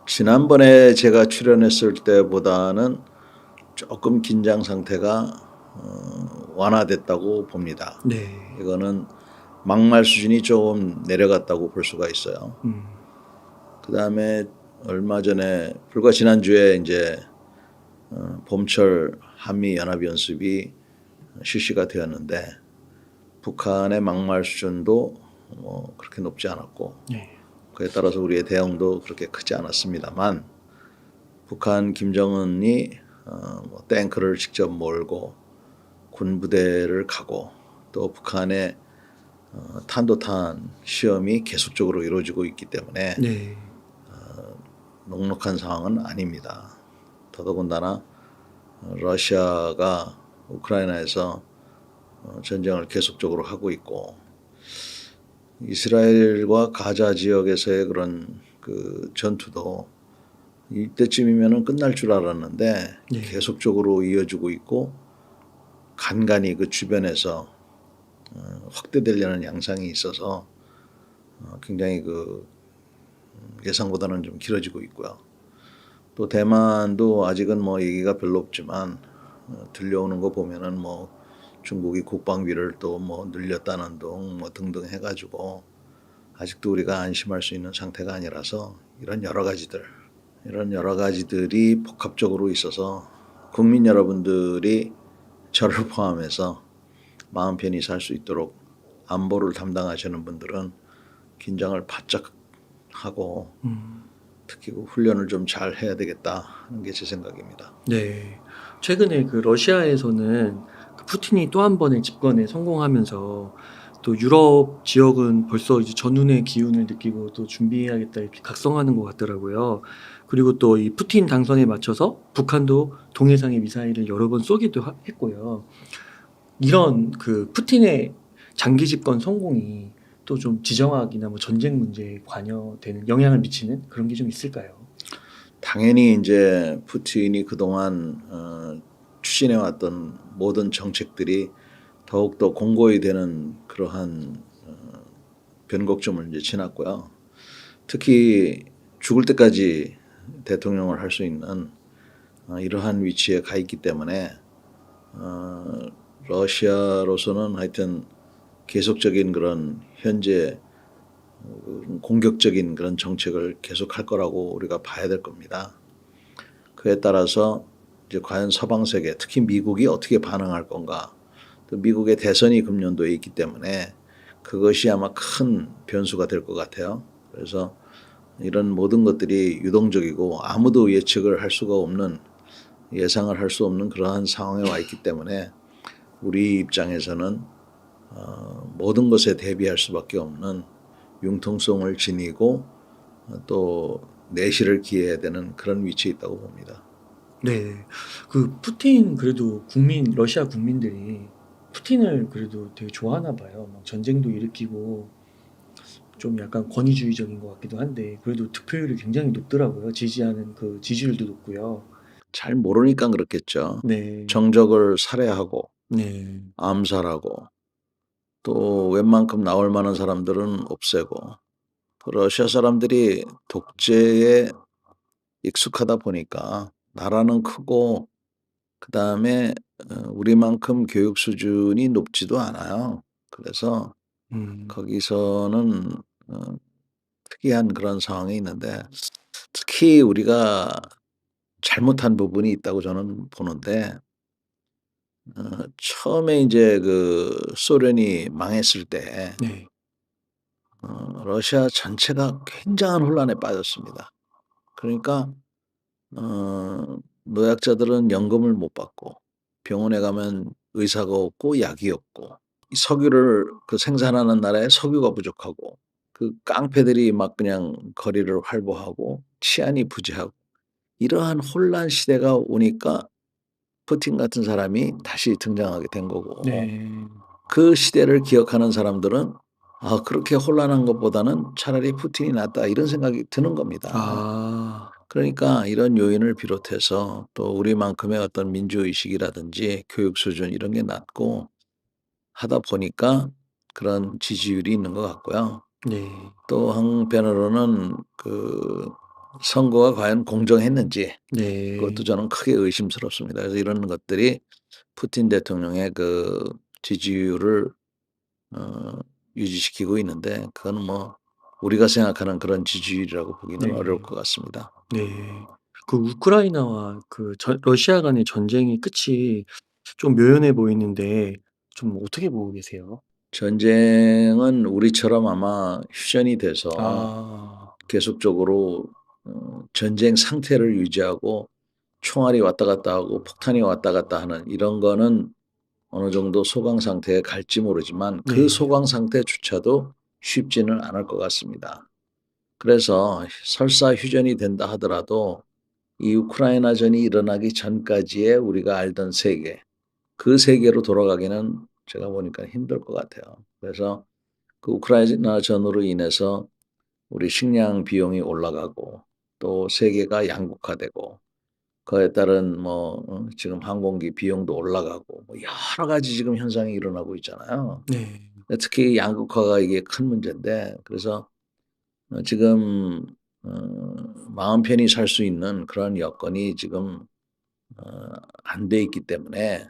지난번에 제가 출연했을 때보다는 조금 긴장 상태가 완화됐다고 봅니다. 네. 이거는 막말 수준이 조금 내려갔다고 볼 수가 있어요. 음. 그다음에 얼마 전에 불과 지난주에 이제 봄철 한미 연합 연습이 실시가 되었는데 북한의 막말 수준도 뭐 그렇게 높지 않았고 네. 그에 따라서 우리의 대응도 그렇게 크지 않았습니다만 북한 김정은이 뭐 탱크를 직접 몰고 군 부대를 가고 또 북한의 탄도탄 시험이 계속적으로 이루어지고 있기 때문에 네. 녹록한 상황은 아닙니다. 더더군다나 러시아가 우크라이나에서 전쟁을 계속적으로 하고 있고 이스라엘과 가자 지역에서의 그런 그 전투도 이때쯤이면은 끝날 줄 알았는데 네. 계속적으로 이어지고 있고 간간히 그 주변에서 확대되려는 양상이 있어서 굉장히 그 예상보다는 좀 길어지고 있고요. 또 대만도 아직은 뭐 얘기가 별로 없지만 들려오는 거 보면은 뭐 중국이 국방비를 또 뭐 늘렸다는 둥 뭐 등등 해가지고 아직도 우리가 안심할 수 있는 상태가 아니라서 이런 여러 가지들이 복합적으로 있어서 국민 여러분들이 저를 포함해서 마음 편히 살 수 있도록 안보를 담당하시는 분들은 긴장을 바짝 하고 음. 특히 그 훈련을 좀 잘 해야 되겠다 하는 게 제 생각입니다. 네. 최근에 그 러시아에서는 그 푸틴이 또 한 번의 집권에 성공하면서 또 유럽 지역은 벌써 이제 전운의 기운을 느끼고 또 준비해야겠다 이렇게 각성하는 것 같더라고요. 그리고 또 이 푸틴 당선에 맞춰서 북한도 동해상에 미사일을 여러 번 쏘기도 했고요. 이런 그 푸틴의 장기 집권 성공이 또 좀 지정학이나 뭐 전쟁 문제에 관여되는 영향을 미치는 그런 게 좀 있을까요? 당연히 이제 푸틴이 그동안 추진해왔던 모든 정책들이 더욱더 공고히 되는 그러한 변곡점을 이제 지났고요. 특히 죽을 때까지 대통령을 할 수 있는 이러한 위치에 가 있기 때문에 러시아로서는 하여튼 계속적인 그런 현재 공격적인 그런 정책을 계속할 거라고 우리가 봐야 될 겁니다. 그에 따라서 이제 과연 서방 세계, 특히 미국이 어떻게 반응할 건가. 또 미국의 대선이 금년도에 있기 때문에 그것이 아마 큰 변수가 될 것 같아요. 그래서 이런 모든 것들이 유동적이고 아무도 예측을 할 수가 없는 예상을 할 수 없는 그러한 상황에 와 있기 때문에 우리 입장에서는 모든 것에 대비할 수밖에 없는 융통성을 지니고 또 내실을 기해야 되는 그런 위치에 있다고 봅니다. 네. 그 푸틴 그래도 러시아 국민들이 푸틴을 그래도 되게 좋아하나 봐요. 막 전쟁도 일으키고 좀 약간 권위주의적인 것 같기도 한데 그래도 득표율이 굉장히 높더라고요. 지지하는 그 지지율도 높고요. 잘 모르니까 그렇겠죠. 네. 정적을 살해하고 네. 암살하고 또 웬만큼 나올 만한 사람들은 없애고 러시아 사람들이 독재에 익숙하다 보니까 나라는 크고 그다음에 우리만큼 교육 수준이 높지도 않아요. 그래서 음. 거기서는 어 특이한 그런 상황이 있는데 특히 우리가 잘못한 부분이 있다고 저는 보는데 처음에 인제 그 소련이 망했을 때 네. 러시아 전체가 굉장한 혼란에 빠졌습니다. 그러니까 노약자들은 연금을 못 받고 병원에 가면 의사가 없고 약이 없고 이 석유를 그 생산하는 나라에 석유가 부족하고 그 깡패들이 막 그냥 거리를 활보하고 치안이 부재하고 이러한 혼란 시대가 오니까 푸틴 같은 사람이 다시 등장하게 된 거고 네. 그 시대를 기억하는 사람들은 '아 그렇게 혼란한 것보다는 차라리 푸틴이 낫다.' 이런 생각이 드는 겁니다. 아. 그러니까 이런 요인을 비롯해서 또 우리만큼의 어떤 민주의식이라든지 교육 수준 이런 게 낮고 하다 보니까 그런 지지율이 있는 것 같고요. 네. 또 한편으로는 그 선거가 과연 공정했는지 네. 그것도 저는 크게 의심스럽습니다. 그래서 이런 것들이 푸틴 대통령의 그 지지율을 어 유지시키고 있는데 그건 뭐 우리가 생각하는 그런 지지율이라고 보기는 어려울 네. 것 같습니다. 네. 그 우크라이나와 러시아 간의 전쟁이 끝이 좀 묘연해 보이는데 좀 어떻게 보고 계세요? 전쟁은 우리처럼 아마 휴전이 돼서 아. 계속적으로 전쟁 상태를 유지하고 총알이 왔다 갔다 하고 폭탄이 왔다 갔다 하는 이런 거는 어느 정도 소강 상태에 갈지 모르지만 그 네. 소강 상태조차도 쉽지는 않을 것 같습니다. 그래서 설사 휴전이 된다 하더라도 이 우크라이나전이 일어나기 전까지의 우리가 알던 세계, 그 세계로 돌아가기는 제가 보니까 힘들 것 같아요. 그래서 그 우크라이나전으로 인해서 우리 식량 비용이 올라가고 또 세계가 양극화되고 그에 따른 지금 항공기 비용도 올라가고 뭐 여러 가지 지금 현상이 일어나고 있잖아요. 네. 특히 양극화가 이게 큰 문제인데 그래서 지금 마음 편히 살 수 있는 그런 여건이 지금 안 돼 있기 때문에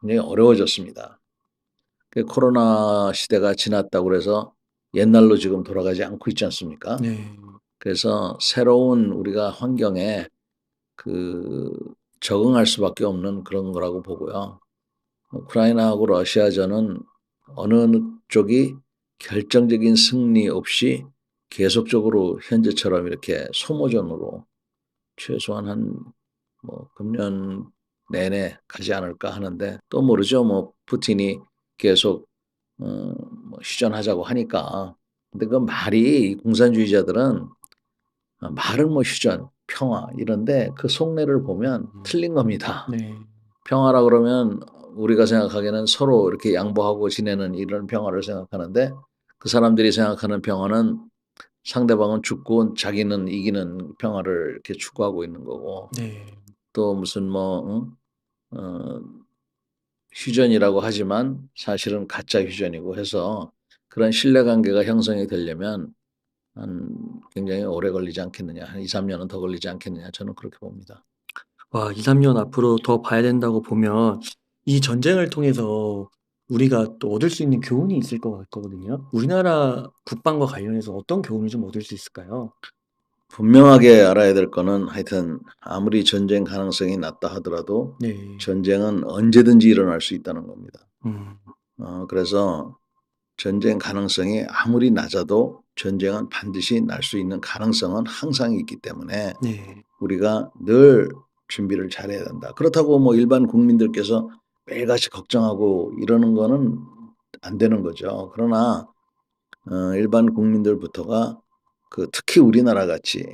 굉장히 어려워졌습니다. 그 코로나 시대가 지났다고 그래서 옛날로 지금 돌아가지 않고 있지 않습니까? 네. 그래서 새로운 우리가 환경에 그 적응할 수밖에 없는 그런 거라고 보고요. 우크라이나하고 러시아전은 어느 쪽이 결정적인 승리 없이 계속적으로 현재처럼 이렇게 소모전으로 최소한 금년 내내 가지 않을까 하는데 또 모르죠. 뭐 푸틴이 계속 휴전하자고 하니까. 근데 그 말이 공산주의자들은 말은 뭐 휴전, 평화 이런데 그 속내를 보면 틀린 겁니다. 네. 평화라 그러면 우리가 생각하기에는 서로 이렇게 양보하고 지내는 이런 평화를 생각하는데 그 사람들이 생각하는 평화는 상대방은 죽고 자기는 이기는 평화를 이렇게 추구하고 있는 거고 네. 또 무슨 어, 휴전이라고 하지만 사실은 가짜 휴전이고 해서 그런 신뢰관계가 형성이 되려면 한 굉장히 오래 걸리지 않겠느냐. 한 2-3년은 더 걸리지 않겠느냐. 저는 그렇게 봅니다. 와 2-3년 앞으로 더 봐야 된다고 보면 이 전쟁을 통해서 우리가 또 얻을 수 있는 교훈이 있을 것 같거든요. 우리나라 국방과 관련해서 어떤 교훈을 좀 얻을 수 있을까요? 분명하게 알아야 될 거는 하여튼 아무리 전쟁 가능성이 낮다 하더라도 네. 전쟁은 언제든지 일어날 수 있다는 겁니다. 음. 그래서 전쟁 가능성이 아무리 낮아도 전쟁은 반드시 날 수 있는 가능성은 항상 있기 때문에 네. 우리가 늘 준비를 잘해야 된다. 그렇다고 뭐 일반 국민들께서 매일같이 걱정하고 이러는 거는 안 되는 거죠. 그러나 일반 국민들부터가 그 특히 우리나라 같이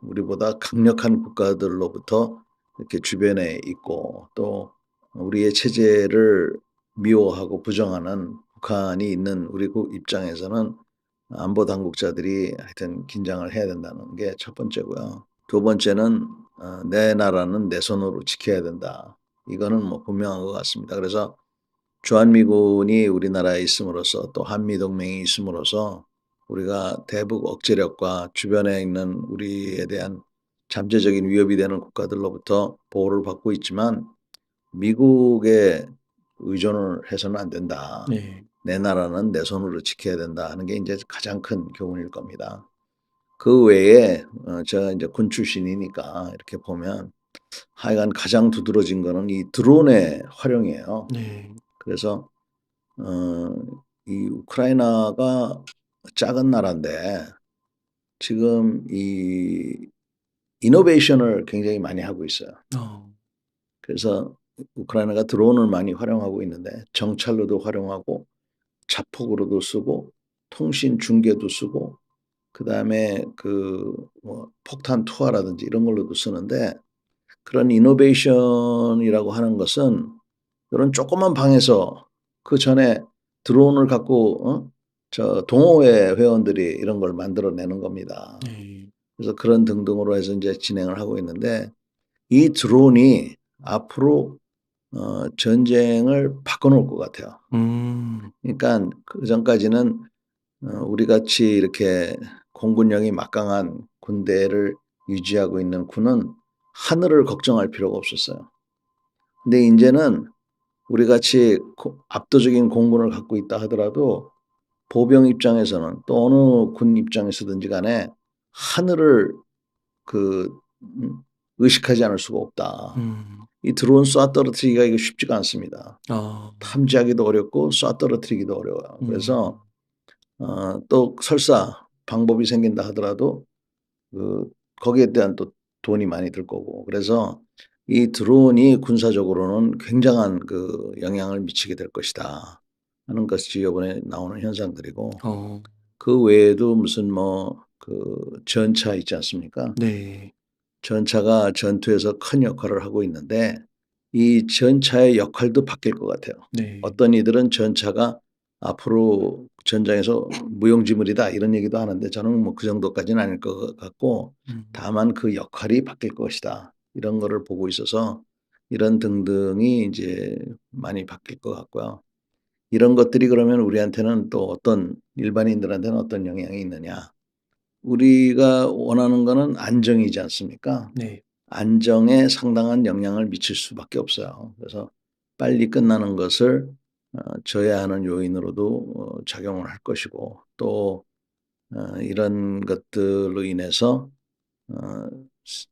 우리보다 강력한 국가들로부터 이렇게 주변에 있고 또 우리의 체제를 미워하고 부정하는 북한이 있는 우리 입장에서는 안보 당국자들이 하여튼 긴장을 해야 된다는 게 첫 번째고요. 두 번째는 내 나라는 내 손으로 지켜야 된다. 이거는 뭐 분명한 것 같습니다. 그래서 주한미군이 우리나라에 있음으로써 또 한미동맹이 있음으로써 우리가 대북 억제력과 주변에 있는 우리에 대한 잠재적인 위협이 되는 국가들로부터 보호를 받고 있지만 미국에 의존을 해서는 안 된다. 네. 내 나라는 내 손으로 지켜야 된다 하는 게 이제 가장 큰 교훈일 겁니다. 그 외에 제가 이제 군 출신이니까 이렇게 보면 하여간 가장 두드러진 거는 이 드론의 활용이에요. 네. 그래서 어 이 우크라이나가 작은 나라인데 지금 이 이노베이션을 굉장히 많이 하고 있어요. 어. 그래서 우크라이나가 드론을 많이 활용하고 있는데 정찰로도 활용하고 자폭으로도 쓰고 통신 중계도 쓰고 그다음에 폭탄 투하라든지 이런 걸로도 쓰는데 그런 이노베이션이라고 하는 것은 이런 조그만 방에서 그전에 드론을 갖고 저 동호회 회원들이 이런 걸 만들어내는 겁니다. 네. 그래서 그런 등등으로 해서 이제 진행을 하고 있는데 이 드론이 앞으로 전쟁을 바꿔놓을 것 같아요. 음. 그러니까 그전까지는 우리 같이 이렇게 공군력이 막강한 군대를 유지하고 있는 군은 하늘을 걱정할 필요가 없었어요. 근데 이제는 우리 같이 압도적인 공군을 갖고 있다 하더라도 보병 입장에서는 또 어느 군 입장에서든지 간에 하늘을 그 의식하지 않을 수가 없다. 이 드론 쏴 떨어뜨리기가 이거 쉽지가 않습니다. 아, 탐지하기도 어렵고 쏴 떨어뜨리기도 어려워요. 그래서 또 설사 방법이 생긴다 하더라도 그 거기에 대한 또 돈이 많이 들 거고 그래서 이 드론이 군사적으로는 굉장한 그 영향을 미치게 될 것이다 하는 것이 이번에 나오는 현상들이고 어, 그 외에도 무슨 뭐 그 전차 있지 않습니까? 네, 전차가 전투에서 큰 역할을 하고 있는데 이 전차의 역할도 바뀔 것 같아요. 네, 어떤 이들은 전차가 앞으로 전장에서 무용지물이다 이런 얘기도 하는데 저는 뭐 그 정도까지는 아닐 것 같고 다만 그 역할이 바뀔 것이다. 이런 거를 보고 있어서 이런 등등이 이제 많이 바뀔 것 같고요. 이런 것들이 그러면 우리한테는 또 어떤 일반인들한테는 어떤 영향이 있느냐. 우리가 원하는 거는 안정이지 않습니까? 네, 안정에 상당한 영향을 미칠 수밖에 없어요. 그래서 빨리 끝나는 것을 저해하는 요인으로도 작용을 할 것이고 또 이런 것들로 인해서 어,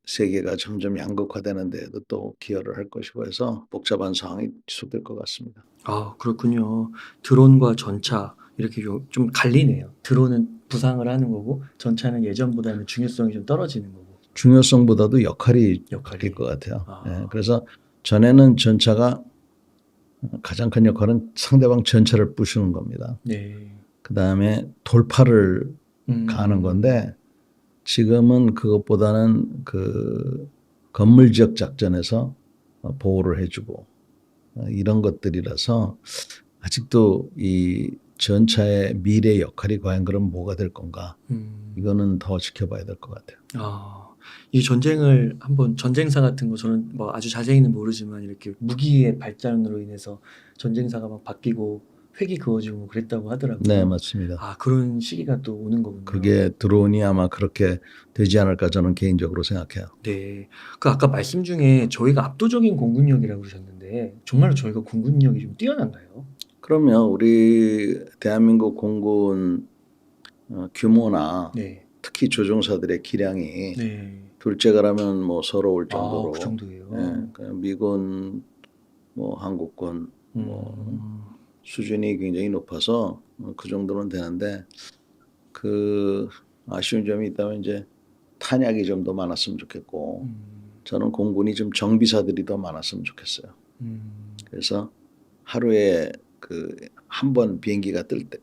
세계가 점점 양극화되는 데에도 또 기여를 할 것이고 해서 복잡한 상황이 지속될 것 같습니다. 아, 그렇군요. 드론과 전차 이렇게 좀 갈리네요. 드론은 부상을 하는 거고 전차는 예전보다는 중요성이 좀 떨어지는 거고 중요성보다도 역할이 바뀔 역할이. 것 같아요. 예, 아, 그래서 전에는 전차가 가장 큰 역할은 상대방 전차를 부수는 겁니다. 네, 그 다음에 돌파를 가하는 음, 건데 지금은 그것보다는 그 건물 지역 작전에서 보호를 해주고 이런 것들이라서 아직도 이 전차의 미래 역할이 과연 그럼 뭐가 될 건가? 이거는 더 지켜봐야 될 것 같아요. 아, 이 전쟁을 한번 전쟁사 같은 거 저는 뭐 아주 자세히는 모르지만 이렇게 무기의 발전으로 인해서 전쟁사가 막 바뀌고 획이 그어지고 뭐 그랬다고 네, 하더라고요. 맞습니다. 아, 그런 시기가 또 오는 거군요. 그게 드론이 아마 그렇게 되지 않을까 저는 개인적으로 생각해요. 네. 그 아까 말씀 중에 저희가 압도적인 공군력이라고 그러셨는데 정말로 저희가 공군력이 좀 뛰어난가요? 그러면 우리 대한민국 공군 규모나 네. 특히 조종사들의 기량이 네. 둘째가라면 뭐 서러울 아, 그 정도로 예, 정도예요. 그 미군 뭐 한국군 뭐 음. 수준이 굉장히 높아서 그 정도는 되는데 그 아쉬운 점이 있다면 이제 탄약이 좀 더 많았으면 좋겠고 음. 저는 공군이 좀 정비사들이 더 많았으면 좋겠어요. 음. 그래서 하루에 그 한 번 비행기가 뜰 때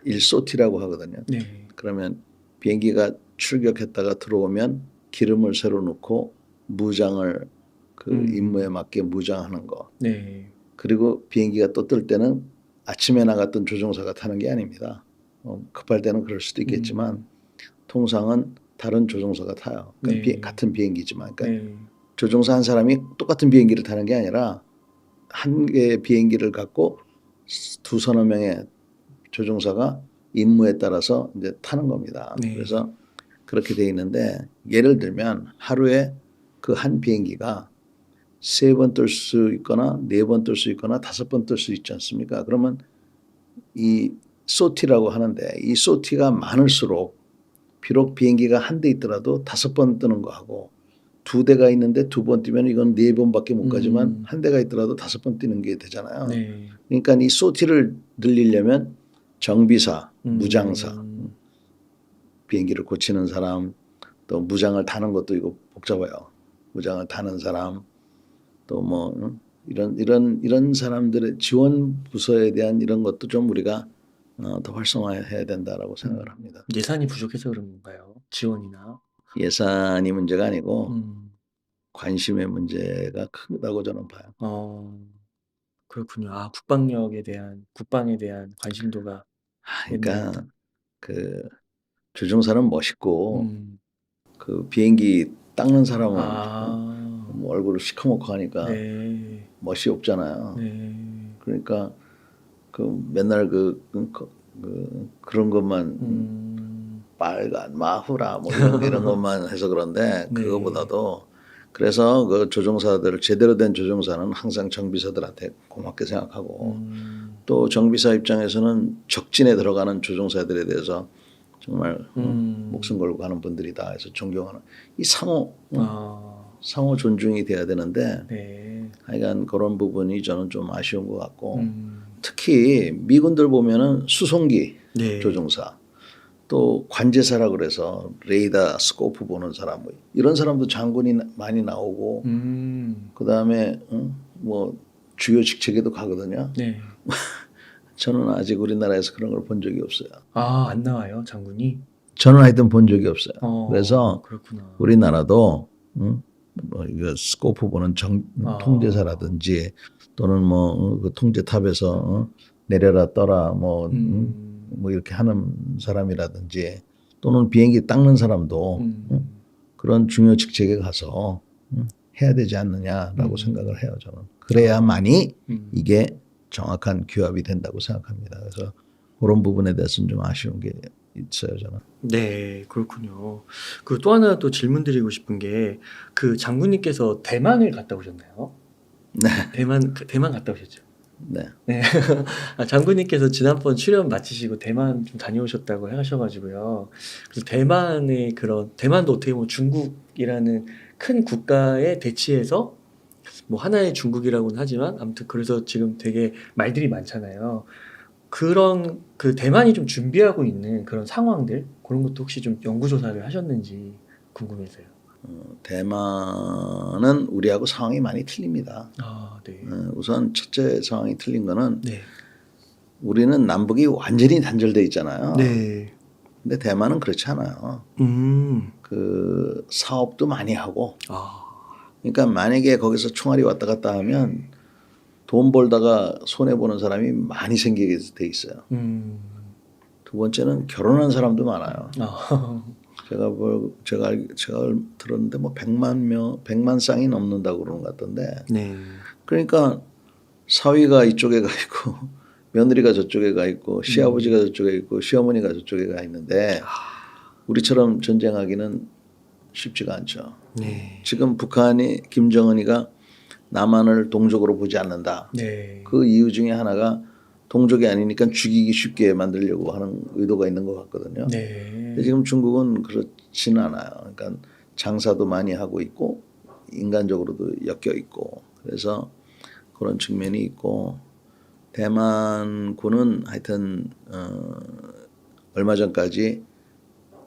1소티라고 하거든요. 네. 그러면 비행기가 출격했다가 들어오면 기름을 새로 넣고 무장을 그 임무에 음. 맞게 무장하는 거. 네. 그리고 비행기가 또 뜰 때는 아침에 나갔던 조종사가 타는 게 아닙니다. 급할 때는 그럴 수도 있겠지만 음. 통상은 다른 조종사가 타요. 그러니까 네. 같은 비행기지만. 그러니까 네. 조종사 한 사람이 똑같은 비행기를 타는 게 아니라 한 개의 비행기를 갖고 두 서너 명의 조종사가 임무에 따라서 이제 타는 겁니다. 네. 그래서 그렇게 돼 있는데 예를 들면 하루에 그 한 비행기가 세 번 뜰 수 있거나 네 번 뜰 수 있거나 다섯 번 뜰 수 있지 않습니까? 그러면 이 소티라고 하는데 이 소티가 많을수록 비록 비행기가 한 대 있더라도 다섯 번 뜨는 거하고 두 대가 있는데 두 번 뛰면 이건 네 번밖에 못 가지만 음. 한 대가 있더라도 다섯 번 뛰는 게 되잖아요. 네. 그러니까 이 소티를 늘리려면 정비사, 무장사, 음. 비행기를 고치는 사람, 또 무장을 타는 것도 이거 복잡해요. 무장을 타는 사람, 또 뭐 이런 사람들의 지원 부서에 대한 이런 것도 좀 우리가 더 활성화해야 된다라고 생각을 음. 합니다. 예산이 부족해서 그런 건가요? 지원이나? 예산이 문제가 아니고 음. 관심의 문제가 크다고 저는 봐요. 어. 그렇군요. 아, 국방에 대한 관심도가 옛날보다. 그러니까 그 조종사는 멋있고 음. 그 비행기 닦는 사람은 아. 뭐 얼굴을 시커멓고 하니까 네. 멋이 없잖아요. 네. 그러니까 그 맨날 그런 것만 음. 빨간 마후라 뭐 이런 것만 해서 그런데 네. 그거보다도 그래서 그 조종사들 제대로 된 조종사는 항상 정비사들한테 고맙게 생각하고 또 정비사 입장에서는 적진에 들어가는 조종사들에 대해서 정말 목숨 걸고 하는 분들이다 해서 존경하는 이 상호 상호 존중이 돼야 되는데 네. 하여간 그런 부분이 저는 좀 아쉬운 것 같고 특히 미군들 보면은 수송기 네. 조종사 또 관제사라 그래서 레이더 스코프 보는 사람 뭐 이런 사람도 장군이 많이 나오고 그다음에 뭐 주요 직책에도 가거든요. 네. 저는 아직 우리나라에서 그런 걸 본 적이 없어요. 아, 안 나와요, 장군이? 저는 하여튼 본 적이 없어요. 그래서 그렇구나. 우리나라도 뭐 이거 스코프 보는 통제사라든지 또는 뭐 그 통제탑에서 내려라 떠라 뭐 이렇게 하는 사람이라든지 또는 비행기 닦는 사람도 그런 중요 직책에 가서 해야 되지 않느냐라고 생각을 해요. 저는 그래야만이 이게 정확한 규합이 된다고 생각합니다. 그래서 그런 부분에 대해서는 좀 아쉬운 게 있어요. 저는. 네, 그렇군요. 그 또 하나 또 질문 드리고 싶은 게 그 장군님께서 대만을 갔다 오셨나요? 네. 대만 갔다 오셨죠? 네. 네. 아, 장군님께서 지난번 출연 마치시고 대만 좀 다녀오셨다고 하셔가지고요. 그래서 대만도 어떻게 보면 중국이라는 큰 국가에 대치해서 뭐 하나의 중국이라고는 하지만 아무튼 그래서 지금 되게 말들이 많잖아요. 그런 그 대만이 좀 준비하고 있는 그런 상황들 그런 것도 혹시 좀 연구조사를 하셨는지 궁금해서요. 대만은 우리하고 상황이 많이 틀립니다. 아, 네. 우선 첫째 상황이 틀린 거는 네. 우리는 남북이 완전히 단절돼 있잖아요. 네. 근데 대만은 그렇지 않아요. 그 사업도 많이 하고. 그러니까 만약에 거기서 총알이 왔다 갔다 하면 돈 벌다가 손해 보는 사람이 많이 생기게 돼 있어요. 두 번째는 결혼한 사람도 많아요. 제가 들었는데 뭐 100만 쌍이 넘는다고 그러는 것 같던데. 네. 그러니까 사위가 이쪽에 가 있고 며느리가 저쪽에 가 있고 시아버지가 저쪽에 있고 시어머니가 저쪽에 가 있는데 우리처럼 전쟁하기는 쉽지가 않죠. 네. 지금 북한이 김정은이가 남한을 동족으로 보지 않는다. 네. 그 이유 중에 하나가 동족이 아니니까 죽이기 쉽게 만들려고 하는 의도가 있는 것 같거든요. 네. 근데 지금 중국은 그렇지는 않아요. 그러니까 장사도 많이 하고 있고 인간적으로도 엮여 있고 그래서 그런 측면이 있고 대만군은 하여튼 얼마 전까지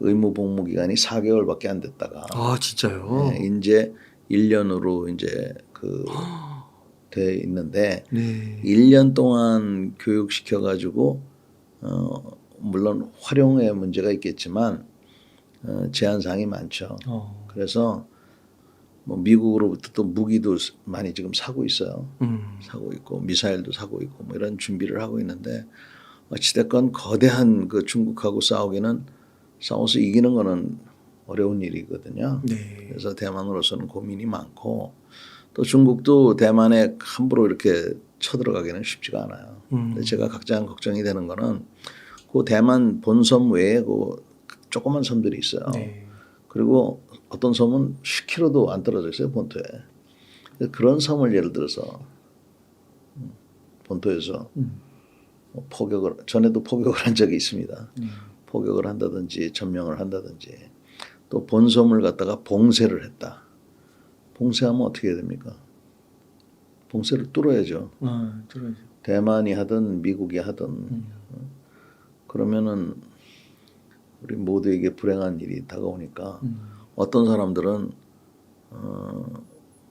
의무 복무 기간이 4개월밖에 안 됐다가 아, 진짜요? 네, 이제 1년으로 이제 돼 있는데 네. 1년 동안 교육시켜 가지고 물론 활용에 문제가 있겠지만 제한 사항이 많죠. 그래서 뭐 미국으로부터 또 무기도 많이 지금 사고 있어요. 사고 있고 미사일도 사고 있고 뭐 이런 준비를 하고 있는데 어찌됐건 거대한 그 중국하고 싸워서 이기는 거는 어려운 일이거든요. 네. 그래서 대만으로서는 고민이 많고 또 중국도 대만에 함부로 이렇게 쳐들어가기는 쉽지가 않아요. 근데 제가 가장 걱정이 되는 거는 그 대만 본섬 외에 그 조그만 섬들이 있어요. 네. 그리고 어떤 섬은 10km도 안 떨어져 있어요, 본토에. 그런 섬을 예를 들어서 본토에서 전에도 포격을 한 적이 있습니다. 포격을 한다든지 점령을 한다든지 또 본섬을 갖다가 봉쇄를 했다. 봉쇄하면 어떻게 해야 됩니까? 봉쇄를 뚫어야죠. 뚫어야죠. 대만이 하든 미국이 하든 그러면은 우리 모두에게 불행한 일이 다가오니까 어떤 사람들은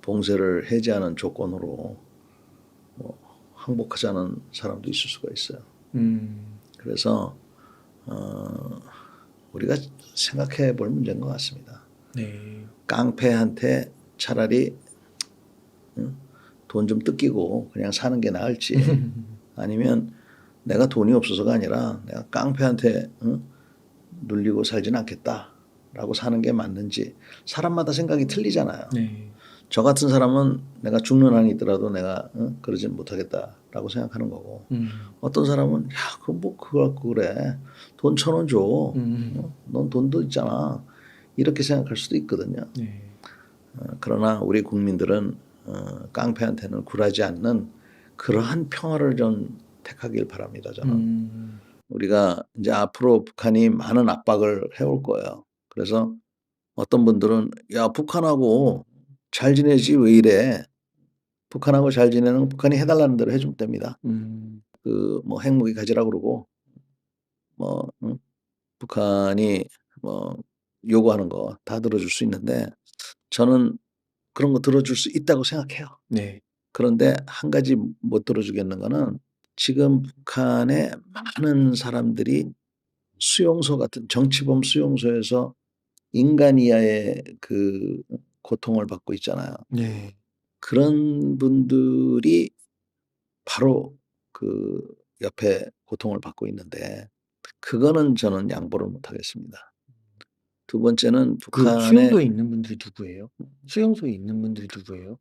봉쇄를 해제하는 조건으로 뭐 항복하자는 사람도 있을 수가 있어요. 그래서 우리가 생각해 볼 문제인 것 같습니다. 네. 깡패한테 차라리 돈 좀 뜯기고 그냥 사는 게 나을지 아니면 내가 돈이 없어서가 아니라 내가 깡패한테 눌리고 살지는 않겠다라고 사는 게 맞는지 사람마다 생각이 틀리잖아요. 네. 저 같은 사람은 내가 죽는 한이 있더라도 내가 그러진 못하겠다라고 생각하는 거고, 어떤 사람은 야, 그거 갖고 그래. 돈 1,000원 줘. 넌 돈도 있잖아. 이렇게 생각할 수도 있거든요. 네. 그러나 우리 국민들은 깡패한테는 굴하지 않는 그러한 평화를 좀 택하길 바랍니다. 저는. 우리가 이제 앞으로 북한이 많은 압박을 해올 거예요. 그래서 어떤 분들은 야, 북한하고 잘 지내지 왜 이래? 북한하고 잘 지내는 북한이 해달라는 대로 해주면 됩니다. 그 뭐 핵무기 가지라 그러고 뭐 북한이 뭐 요구하는 거 다 들어줄 수 있는데 저는 그런 거 들어줄 수 있다고 생각해요. 네. 그런데 한 가지 못 들어주겠는 거는 지금 북한의 많은 사람들이 수용소 같은 정치범 수용소에서 인간 이하의 그 고통을 받고 있잖아요. 네. 그런 분들이 바로 그 옆에 고통을 받고 있는데 그거는 저는 양보를 못 하겠습니다. 두 번째는 그 북한의 수용소에 있는 분들이 누구예요? 수용소에 있는 분들이 누구예요?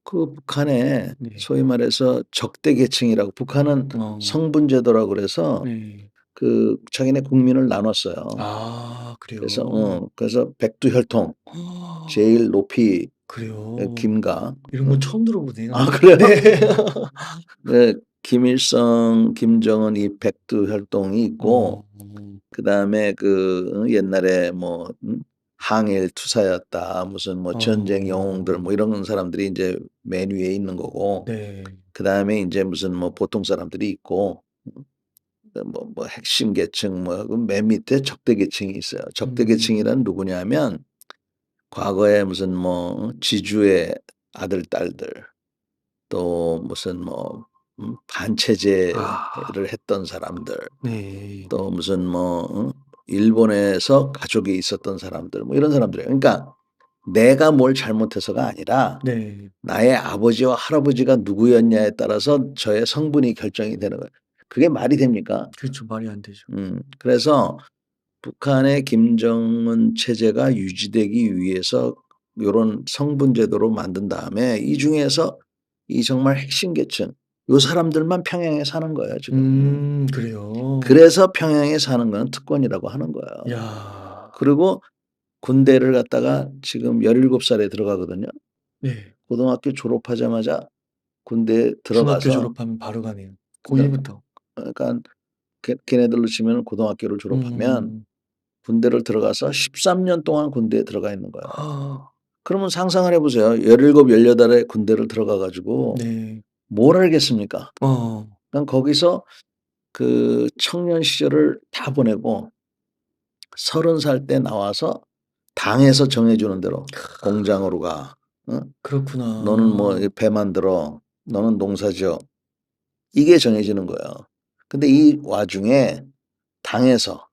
그 북한의 네. 소위 말해서 적대 계층이라고 북한은 성분제도라고 그래서 네. 그 자기네 국민을 나눴어요. 아 그래요? 그래서 백두혈통 제일 높이 그래요? 김가 이런 거 처음 들어보네요. 아 그래요? 네. 네, 김일성, 김정은 이 백두혈통이 있고 그다음에 그 옛날에 뭐 항일 투사였다 무슨 뭐 전쟁 영웅들 뭐 이런 사람들이 이제 맨 위에 있는 거고 네. 그다음에 이제 무슨 뭐 보통 사람들이 있고 뭐 핵심 계층 뭐 맨 밑에 적대 계층이 있어요. 적대 계층이란 누구냐면 과거에 무슨 뭐 지주의 아들 딸들 또 무슨 뭐 반체제를 아. 했던 사람들 네. 또 무슨 뭐 일본에서 가족이 있었던 사람들 뭐 이런 사람들이에요. 그러니까 내가 뭘 잘못해서가 아니라 네. 나의 아버지와 할아버지가 누구였냐에 따라서 저의 성분이 결정이 되는 거예요. 그게 말이 됩니까? 그렇죠. 말이 안 되죠. 그래서 북한의 김정은 체제가 유지되기 위해서 요런 성분 제도로 만든 다음에 이 중에서 이 정말 핵심 계층 요 사람들만 평양에 사는 거예요, 지금. 그래요? 그래서 평양에 사는 건 특권이라고 하는 거예요. 야. 그리고 군대를 갔다가 지금 17살에 들어가거든요. 네. 고등학교 졸업하자마자 군대에 중학교 들어가서 졸업하면 바로 가네요. 그러니까 고1부터. 그러니까 걔네들로 치면 고등학교를 졸업하면 음. 군대를 들어가서 13년 동안 군대에 들어가 있는 거예요. 아. 그러면 상상을 해 보세요. 17, 18에 군대를 들어가 가지고 네. 뭘 알겠습니까? 어. 그냥 거기서 그 청년 시절을 다 보내고 30살 때 나와서 당에서 정해 주는 대로 공장으로 가. 그렇구나. 너는 뭐 배 만들어. 너는 농사 지어. 이게 정해지는 거예요. 근데 이 와중에 당에서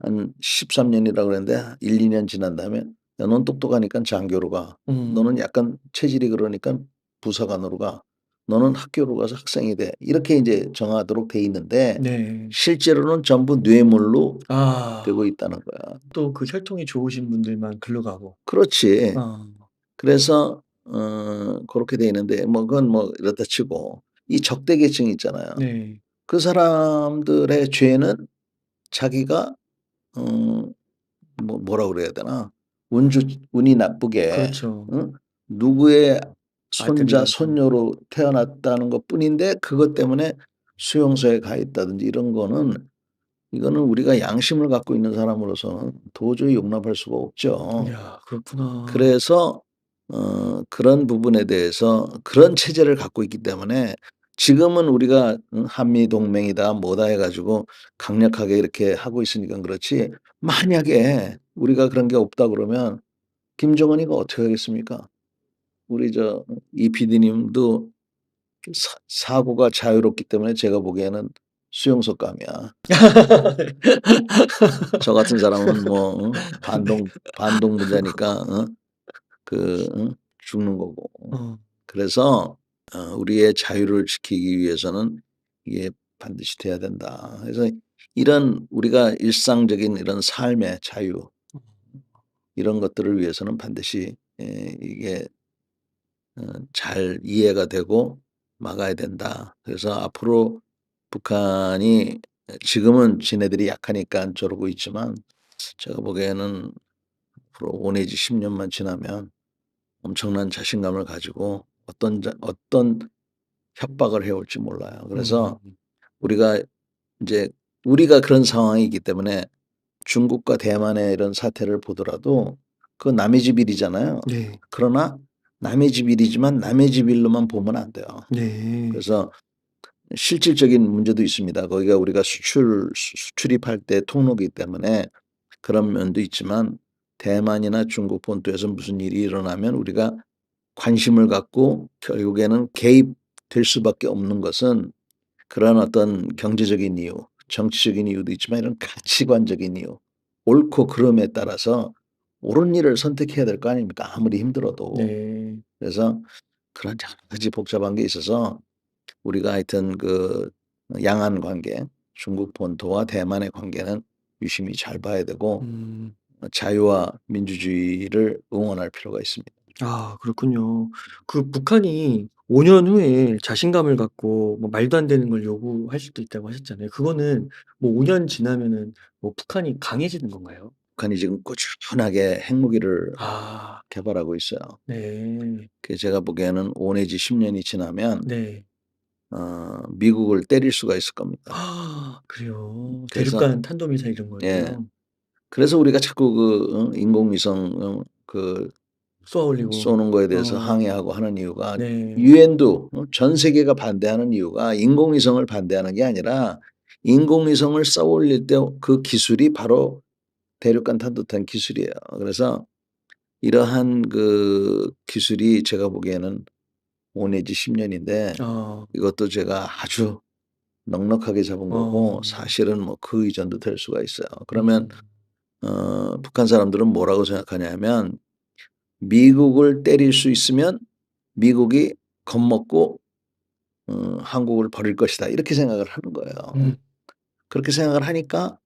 한 13년이라고 그랬는데 1-2년 지난 다음에 야, 넌 똑똑하니까 장교로 가. 너는 약간 체질이 그러니까 부사관으로 가. 너는 학교로 가서 학생이 돼. 이렇게 이제 정하도록 돼 있는데 네. 실제로는 전부 뇌물로 아. 되고 있다는 거야. 또 그 혈통이 좋으신 분들만 글로 가고. 그렇지. 아. 그래서 고렇게 돼 있는데 뭐 그건 뭐 이렇다 치고 이 적대 계층이 있잖아요. 네. 그 사람들의 죄는 자기가 뭐라 그래야 되나? 운이 나쁘게 그렇죠. 누구의 아들이 손자, 돼서. 손녀로 태어났다는 것뿐인데 그것 때문에 수용소에 가 있다든지 이런 거는 이거는 우리가 양심을 갖고 있는 사람으로서는 도저히 용납할 수가 없죠. 이야 그렇구나. 그래서 그런 부분에 대해서 그런 체제를 갖고 있기 때문에 지금은 우리가 한미 동맹이다 뭐다 해 가지고 강력하게 이렇게 하고 있으니까 그렇지 만약에 우리가 그런 게 없다 그러면 김정은이가 어떻게 하겠습니까? 우리 이 PD님도 사고가 자유롭기 때문에 제가 보기에는 수용소 감이야. 저 같은 사람은 뭐 반동분자니까 죽는 거고. 어. 그래서 우리의 자유를 지키기 위해서는 이게 반드시 돼야 된다. 그래서 이런 우리가 일상적인 이런 삶의 자유 이런 것들을 위해서는 반드시 이게 잘 이해가 되고 막아야 된다. 그래서 앞으로 북한이 지금은 지네들이 약하니까 저러고 있지만 제가 보기에는 앞으로 5 내지 10 년만 지나면 엄청난 자신감을 가지고 어떤 협박을 해 올지 몰라요. 음. 그래서 우리가 인제 우리가 그런 상황이기 때문에 중국과 대만의 이런 사태를 보더라도 그건 남의 집 일이잖아요. 네. 그러나 남의 집 일이지만 남의 집 일로만 보면 안 돼요. 네. 그래서 실질적인 문제도 있습니다. 거기가 우리가 수출입할 때 통로이기 때문에 그런 면도 있지만 대만이나 중국 본토에서 무슨 일이 일어나면 우리가 관심을 갖고 결국에는 개입될 수밖에 없는 것은 그런 어떤 경제적인 이유, 정치적인 이유도 있지만 이런 가치관적인 이유, 옳고 그름에 따라서 옳은 일을 선택해야 될 거 아닙니까? 아무리 힘들어도. 네. 그래서 그런 여러 가지 복잡한 게 있어서 우리가 하여튼 그 양안 관계, 중국 본토와 대만의 관계는 유심히 잘 봐야 되고 음. 자유와 민주주의를 응원할 필요가 있습니다. 아 그렇군요. 그 북한이 5년 후에 자신감을 갖고 뭐 말도 안 되는 걸 요구할 수도 있다고 하셨잖아요. 그거는 뭐 5년 지나면은 뭐 북한이 강해지는 건가요? 북한이 지금 꾸준하게 핵무기를 아 개발하고 있어요. 네. 그 제가 보기에는 5 내지 10 년이 지나면 네. 미국을 때릴 수가 있을 겁니다. 아 그래요. 그래서 대륙간 탄도미사일 이런 예. 거를요? 그래서 우리가 자꾸 인공위성 쏘아 올리고. 쏘는 거에 대해서 어 항의하고 하는 이유가 네. 유엔도 전 세계가 반대하는 이유가 인공위성을 반대하는 게 아니라 인공위성을 쏘아 올릴 때 그 기술이 바로 대륙간 탄도탄 기술이에요. 그래서 이러한 그 기술이 제가 보기에는 5 내지 10 년인데 어. 이것도 제가 아주 넉넉하게 잡은 거고 어. 사실은 뭐 그 이전도 될 수가 있어요. 그러면 음. 북한 사람들은 뭐라고 생각하냐면 미국을 때릴 수 있으면 미국이 겁먹고 한국을 버릴 것이다. 이렇게 생각을 하는 거예요. 음. 그렇게 생각을 하니까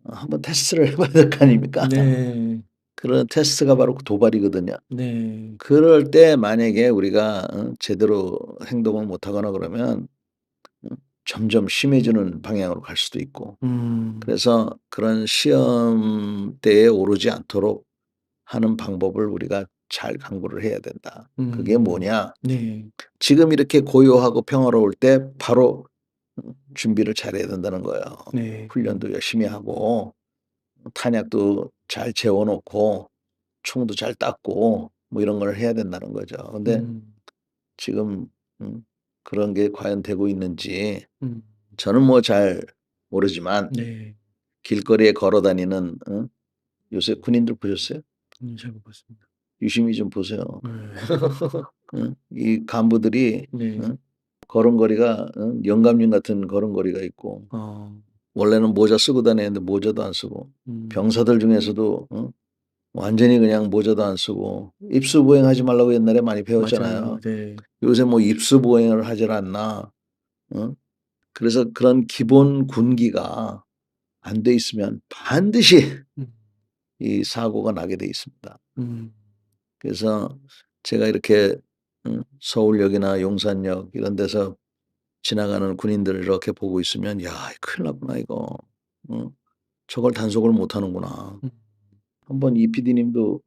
한번 테스트를 해 봐야 될 거 아닙니까? 네. 그런 테스트가 바로 그 도발이거든요. 네. 그럴 때 만약에 우리가 제대로 행동을 못 하거나 그러면 어 점점 심해지는 방향으로 갈 수도 있고 음. 그래서 그런 시험대에 오르지 않도록 하는 방법을 우리가 잘 강구를 해야 된다. 그게 음. 뭐냐? 네. 지금 이렇게 고요하고 평화로울 때 바로 준비를 잘해야 된다는 거예요. 네. 훈련도 열심히 하고 탄약도 잘 재워 놓고 총도 잘 닦고 뭐 이런 걸 해야 된다는 거죠. 근데 음. 지금 음 그런 게 과연 되고 있는지 음. 저는 뭐 잘 모르지만 네. 길거리에 걸어 다니는 요새 군인들 보셨어요? 잘 못 봤습니다. 유심히 좀 보세요. 네. 이 간부들이 네. 걸음걸이가 영감님 같은 걸음걸이가 있고 어. 원래는 모자 쓰고 다니는데 모자도 안 쓰고 음. 병사들 중에서도 완전히 그냥 모자도 안 쓰고 입수보행하지 말라고 옛날에 많이 맞아요. 배웠잖아요. 네. 요새 뭐 입수보행을 하질 않나. 어? 그래서 그런 기본 군기가 안 돼 있으면 반드시 음. 이 사고가 나게 돼 있습니다. 음. 그래서 제가 이렇게 서울역이나 용산역 이런 데서 지나가는 군인들을 이렇게 보고 있으면 '야 큰일 났구나 이거. 어 저걸 단속을 못 하는구나.' 음. 한번 이 PD님도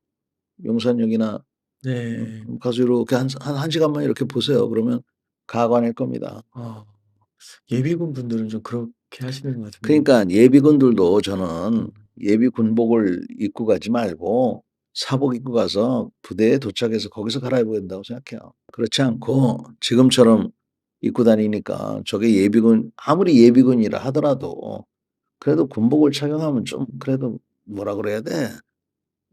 용산역이나 네. 가서 이렇게 한 시간만 이렇게 보세요. 그러면 가관일 겁니다. 아. 예비군 분들은 좀 그렇게 하시는 것 같은데. 그러니까 예비군들도 저는 음. 예비 군복을 입고 가지 말고 사복 입고 가서 부대에 도착해서 거기서 갈아입어야 된다고 생각해요. 그렇지 않고 지금처럼 입고 다니니까 저게 예비군 아무리 예비군이라 하더라도 그래도 군복을 착용하면 좀 그래도 뭐라 그래야 돼?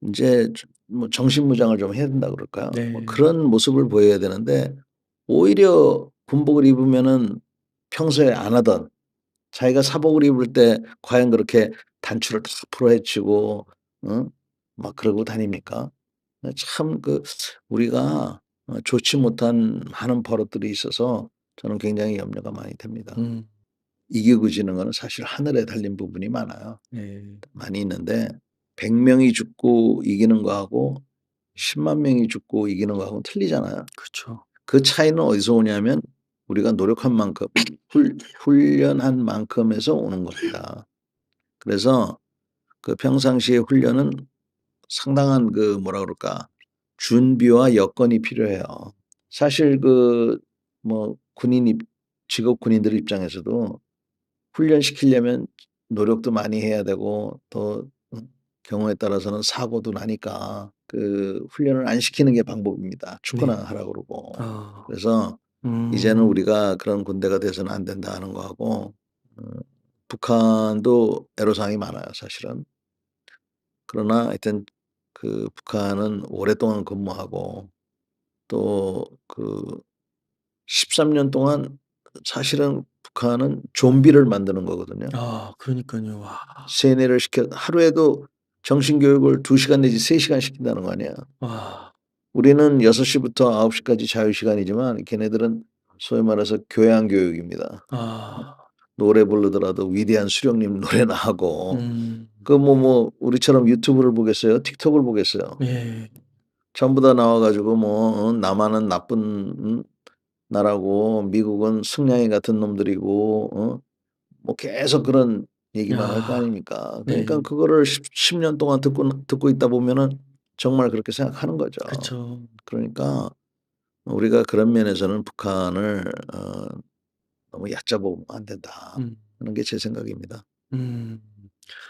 인제 뭐 정신무장을 좀 해야 된다 그럴까요? 뭐 네. 그런 모습을 보여야 되는데 오히려 군복을 입으면은 평소에 안 하던 자기가 사복을 입을 때 과연 그렇게 단추를 다 풀어 헤치고 어 막 그러고 다닙니까? 참 우리가 좋지 못한 많은 버릇들이 있어서 저는 굉장히 염려가 많이 됩니다. 음. 이기고 지는 거는 사실 하늘에 달린 부분이 많아요. 네. 많이 있는데 100 명이 죽고 이기는 거하고 10만 명이 죽고 이기는 거하고는 틀리잖아요. 그쵸. 그 차이는 어디서 오냐면 우리가 노력한 만큼 훈련한 만큼에서 오는 겁니다. 그래서 그 평상시에 훈련은 상당한 그 뭐라 그럴까 준비와 여건이 필요해요. 사실 그 뭐 직업 군인들 입장에서도 훈련시키려면 노력도 많이 해야 되고 또 경우에 따라서는 사고도 나니까 그 훈련을 안 시키는 게 방법입니다. 축구나 네. 하라 그러고. 아. 그래서 이제는 음. 우리가 그런 군대가 돼서는 안 된다 하는 거하고 북한도 애로사항이 많아요 사실은. 그러나 하여튼 그 북한은 오랫동안 근무하고 또 그 13년 동안 사실은 북한은 좀비를 만드는 거거든요. 아 그러니깐요. 와. 세뇌를 하루에도 정신 교육을 2 시간 내지 3 시간 시킨다는 거 아니야. 와. 우리는 6 시부터 9 시까지 자유 시간이지만 걔네들은 소위 말해서 교양 교육입니다. 아. 노래 부르더라도 위대한 수령님 노래나 하고 음. 그 우리처럼 유튜브를 보겠어요? 틱톡을 보겠어요? 예. 전부 다 나와 가지고 남한은 나쁜 나라고 미국은 승냥이 같은 놈들이고 뭐 계속 그런 얘기만 할 거 야. 아닙니까? 그러니까 네. 그거를 10년 동안 듣고 있다 보면은 정말 그렇게 생각하는 거죠. 그쵸. 그러니까 우리가 그런 면에서는 북한을 너무 얕잡으면 안 된다 음. 하는 게 제 생각입니다. 음.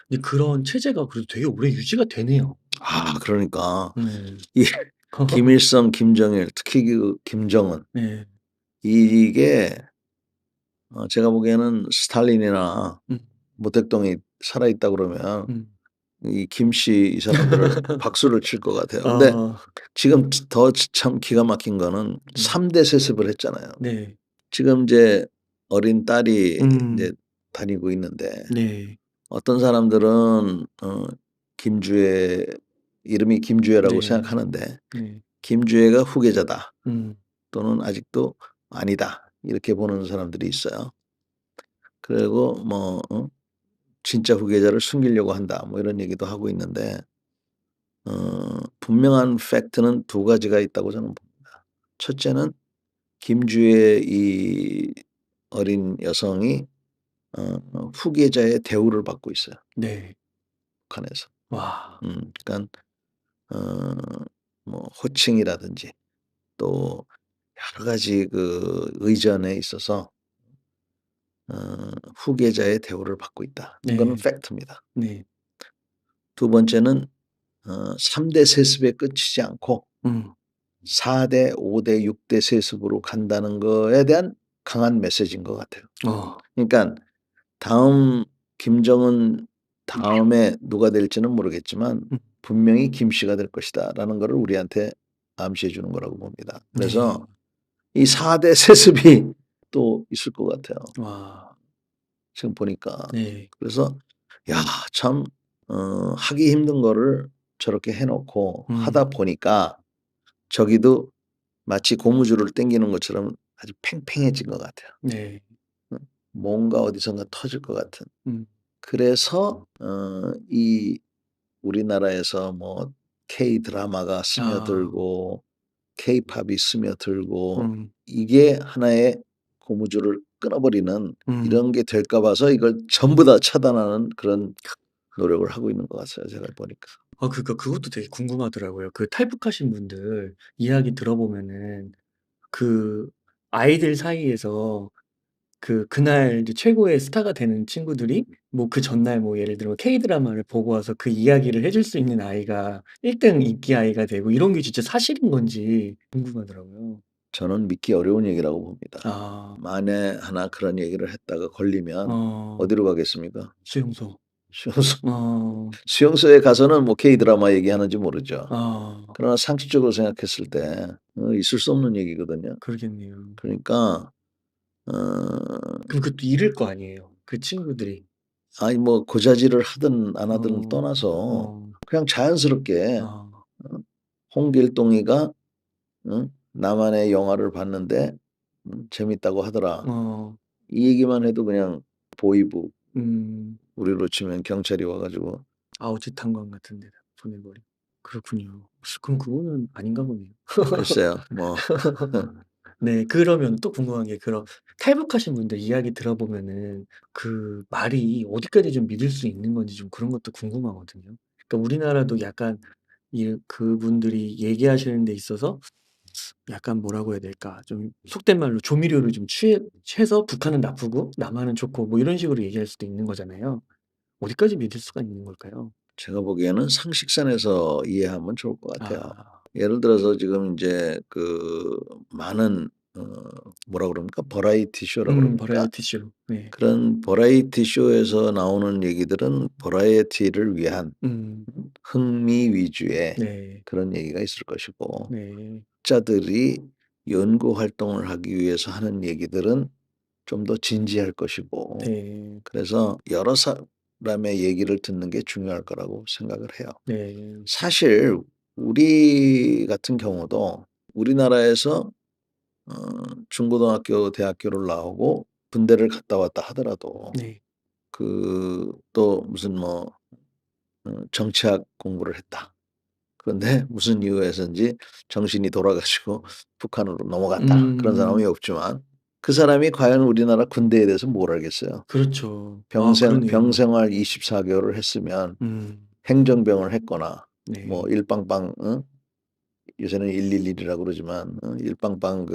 근데 그런 체제가 그래도 되게 오래 유지가 되네요. 그러니까 네. 이 김일성, 김정일 특히 그 김정은 네. 이게 제가 보기에는 스탈린이나 음. 모택동이 살아있다 그러면 음. 이 김씨 이 사람들을 박수를 칠 것 같아요. 근데 아. 지금 더 참 기가 막힌 거는 네. 3대 세습을 했잖아요. 네. 지금 이제 어린 딸이 음. 이제 다니고 있는데 네. 어떤 사람들은 김주애 이름이 김주애라고 네. 생각하는데 네. 김주애가 후계자다 음. 또는 아직도 아니다 이렇게 보는 사람들이 있어요. 그리고 진짜 후계자를 숨기려고 한다 뭐 이런 얘기도 하고 있는데 분명한 팩트는 2 가지가 있다고 저는 봅니다. 첫째는 김주애 이 어린 여성이 후계자의 대우를 받고 있어요, 네. 북한에서. 와. 그러니깐 어 호칭이라든지 또 여러 가지 그 의전에 있어서 후계자의 대우를 받고 있다. 이거는 네. 팩트입니다. 네. 2 번째는 3대 세습에 끝이지 않고 음. 4 대, 5 대, 6대 세습으로 간다는 거에 대한 강한 메시지인 것 같아요. 어. 그러니깐 다음 김정은 다음에 누가 될지는 모르겠지만 음. 분명히 김씨가 될 것이다라는 거를 우리한테 암시해 주는 거라고 봅니다. 네. 그래서 이 4대 세습이 또 있을 것 같아요, 와. 지금 보니까. 네. 그래서 야 참 하기 힘든 거를 저렇게 해 놓고 하다 음. 보니까 저기도 마치 고무줄을 당기는 것처럼 아주 팽팽해진 것 같아요. 네. 음. 뭔가 어디선가 터질 것 같은. 음. 그래서 이 우리나라에서 뭐 K-드라마가 아. 스며들고 K-팝이 스며들고 음. 이게 하나의 고무줄을 끊어버리는 이런 음. 게 될까 봐서 이걸 전부 다 차단하는 그런 노력을 하고 있는 것 같아요, 제가 보니까. 그러니까 그것도 되게 궁금하더라고요. 그 탈북하신 분들 이야기 들어보면은 그 아이들 사이에서 그날 이제 최고의 스타가 되는 친구들이 뭐 그 전날 뭐 예를 들어 K-드라마를 보고 와서 그 이야기를 해줄 수 있는 아이가 1등 인기 아이가 되고 이런 게 진짜 사실인 건지 궁금하더라고요. 저는 믿기 어려운 얘기라고 봅니다. 아. 만에 하나 그런 얘기를 했다가 걸리면 어. 어디로 가겠습니까? 수용소. 수용소. 어. 수용소에 가서는 뭐 K-드라마 얘기하는지 모르죠. 아. 그러나 상식적으로 생각했을 때 있을 수 없는 얘기거든요. 그러겠네요. 그러니까 어 그럼 그것도 잃을 거 아니에요, 그 친구들이. 아니 뭐 고자질을 하든 안 하든을 어. 떠나서 어. 그냥 자연스럽게 아. 홍길동이가 "나만의 영화를 봤는데 재밌다고 하더라." 어. 이 얘기만 해도 그냥 보이부 음. 우리로 치면 경찰이 와 가지고 아우지 탄광 같은 데다 보내 버리고. 그렇군요. 그럼 그거는 아닌가 보네요. 글쎄요. 뭐 네. 그러면 또 궁금한 게 그런 탈북하신 분들 이야기 들어보면은 그 말이 어디까지 좀 믿을 수 있는 건지 좀 그런 것도 궁금하거든요. 그러니까 우리나라도 약간 그분들이 얘기하시는 데 있어서 약간 뭐라고 해야 될까? 좀 속된 말로 조미료를 좀 취해서 북한은 나쁘고 남한은 좋고 뭐 이런 식으로 얘기할 수도 있는 거잖아요. 어디까지 믿을 수가 있는 걸까요? 제가 보기에는 상식선에서 이해하면 좋을 것 같아요. 아. 예를 들어서 지금 인제 많은 뭐라 그럽니까? 버라이티 쇼라고 그럽니까? 버라이어티 쇼. 네. 그런 버라이티 쇼에서 나오는 얘기들은 버라이어티를 위한 음. 흥미 위주의 네. 그런 얘기가 있을 것이고, 네. 학자들이 연구 활동을 하기 위해서 하는 얘기들은 좀 더 진지할 것이고, 네. 그래서 여러 사람의 얘기를 듣는 게 중요할 거라고 생각을 해요. 네. 사실 우리 같은 경우도 우리나라에서 어 중고등학교, 대학교를 나오고 군대를 갔다 왔다 하더라도 네. 또 무슨 정치학 공부를 했다. 그런데 무슨 이유에서인지 정신이 돌아 가지고 북한으로 넘어갔다. 그런 사람이 음. 없지만 그 사람이 과연 우리나라 군대에 대해서 뭘 알겠어요. 그렇죠. 아 그러네요. 병생활 24 개월을 했으면 음. 행정병을 했거나 뭐 네. 일빵빵 요새는 111이라고 그러지만 일빵빵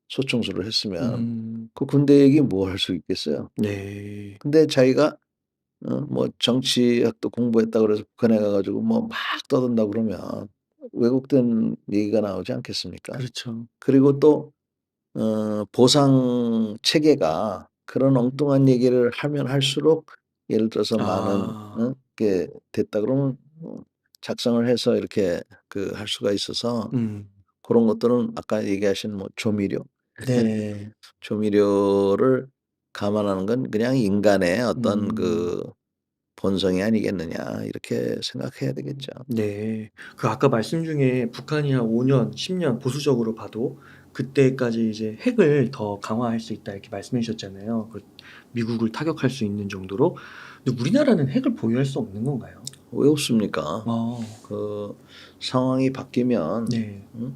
소총수를 했으면 음. 그 군대 얘기 뭐 할 수 있겠어요. 네. 근데 자기가 정치학도 공부했다 그래서 북한에 가 가지고 막 떠든다 그러면 왜곡된 얘기가 나오지 않겠습니까? 그렇죠. 그리고 또 보상 체계가 그런 엉뚱한 얘기를 하면 할수록 예를 들어서 많은 아. 게 됐다 그러면 작성을 해서 이렇게 할 수가 있어서 음. 고런 것들은 아까 얘기하신 조미료, 네. 조미료를 감안하는 건 그냥 인간의 어떤 음. 본성이 아니겠느냐 이렇게 생각해야 되겠죠. 네. 그 아까 말씀 중에 북한이 한 5 년, 10년 보수적으로 봐도 그때까지 이제 "핵을 더 강화할 수 있다." 이렇게 말씀해 주셨잖아요. 미국을 타격할 수 있는 정도로. 근데 우리나라는 핵을 보유할 수 없는 건가요? 왜 없습니까? 어. 그 상황이 바뀌면 네. 음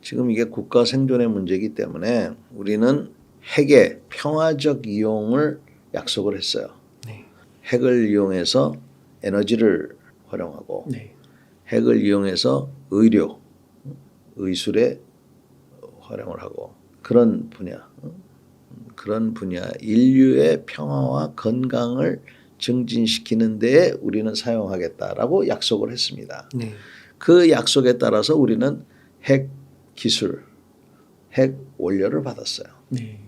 지금 이게 국가 생존의 문제이기 때문에 우리는 핵의 평화적 이용을 약속을 했어요. 네. 핵을 이용해서 에너지를 활용하고 네. 핵을 이용해서 의료, 의술에 활용을 하고 그런 분야 인류의 평화와 건강을 증진시키는 데에 우리는 사용하겠다라고 약속을 했습니다. 네. 그 약속에 따라서 우리는 핵 기술, 핵 원료를 받았어요. 네.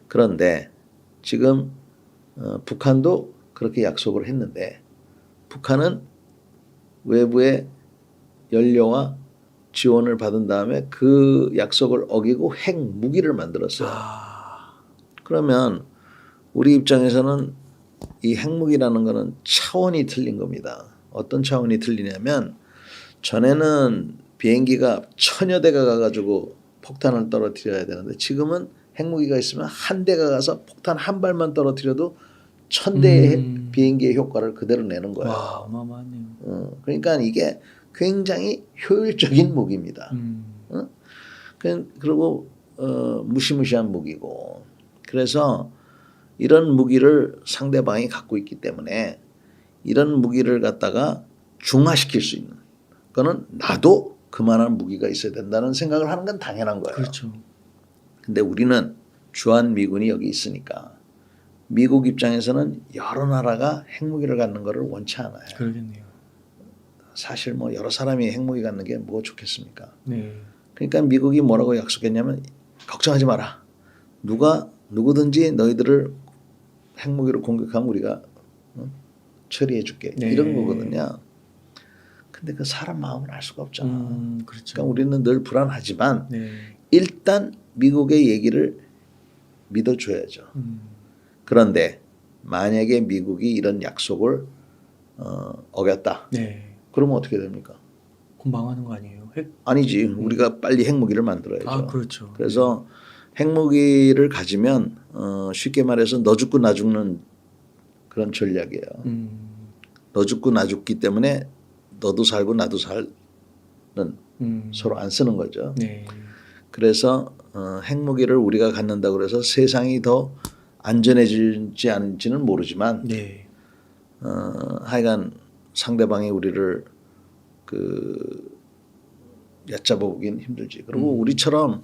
그런데 지금 북한도 그렇게 약속을 했는데 북한은 외부의 연료와 지원을 받은 다음에 그 약속을 어기고 핵 무기를 만들었어요. 아. 그러면 우리 입장에서는 이 핵무기라는 거는 차원이 틀린 겁니다. 어떤 차원이 틀리냐면 전에는 비행기가 1000여 대가 가 가지고 폭탄을 떨어뜨려야 되는데 지금은 핵무기가 있으면 한 대가 가서 폭탄 한 발만 떨어뜨려도 1000대의 비행기의 효과를 그대로 내는 와 거예요. 어마어마하네요. 그러니까 이게 굉장히 효율적인 무기입니다. 음. 어? 그리고 무시무시한 무기고 그래서 이런 무기를 상대방이 갖고 있기 때문에 이런 무기를 갖다가 중화시킬 수 있는 거는 나도 그만한 무기가 있어야 된다는 생각을 하는 건 당연한 거예요. 그렇죠. 근데 우리는 주한미군이 여기 있으니까 미국 입장에서는 여러 나라가 핵무기를 갖는 것을 원치 않아요. 그러겠네요. 사실 여러 사람이 핵무기 갖는 게 뭐가 좋겠습니까? 네. 그러니까 미국이 뭐라고 약속했냐면 걱정하지 마라. 누구든지 너희들을 핵무기로 공격하면 우리가 처리해 줄게. 네. 이런 거거든요. 근데 그 사람 마음을 알 수가 없잖아. 그렇죠. 그러니까 우리는 늘 불안하지만 네. 일단 미국의 얘기를 믿어줘야죠. 그런데 만약에 미국이 이런 약속을 어겼다. 네. 그러면 어떻게 됩니까? 그럼 망하는 거 아니에요? 핵 아니지. 우리가 빨리 핵무기를 만들어야죠. 아 그렇죠. 그래서 핵무기를 가지면 쉽게 말해서 너 죽고 나 죽는 그런 전략이에요. 음. 너 죽고 나 죽기 때문에 너도 살고 나도 살는 서로 안 쓰는 거죠. 네. 그래서 핵무기를 우리가 갖는다고 그래서 세상이 더 안전해지지 않을지는 모르지만 네. 하여간 상대방이 우리를 그 얕잡아 보긴 힘들지. 그리고 우리처럼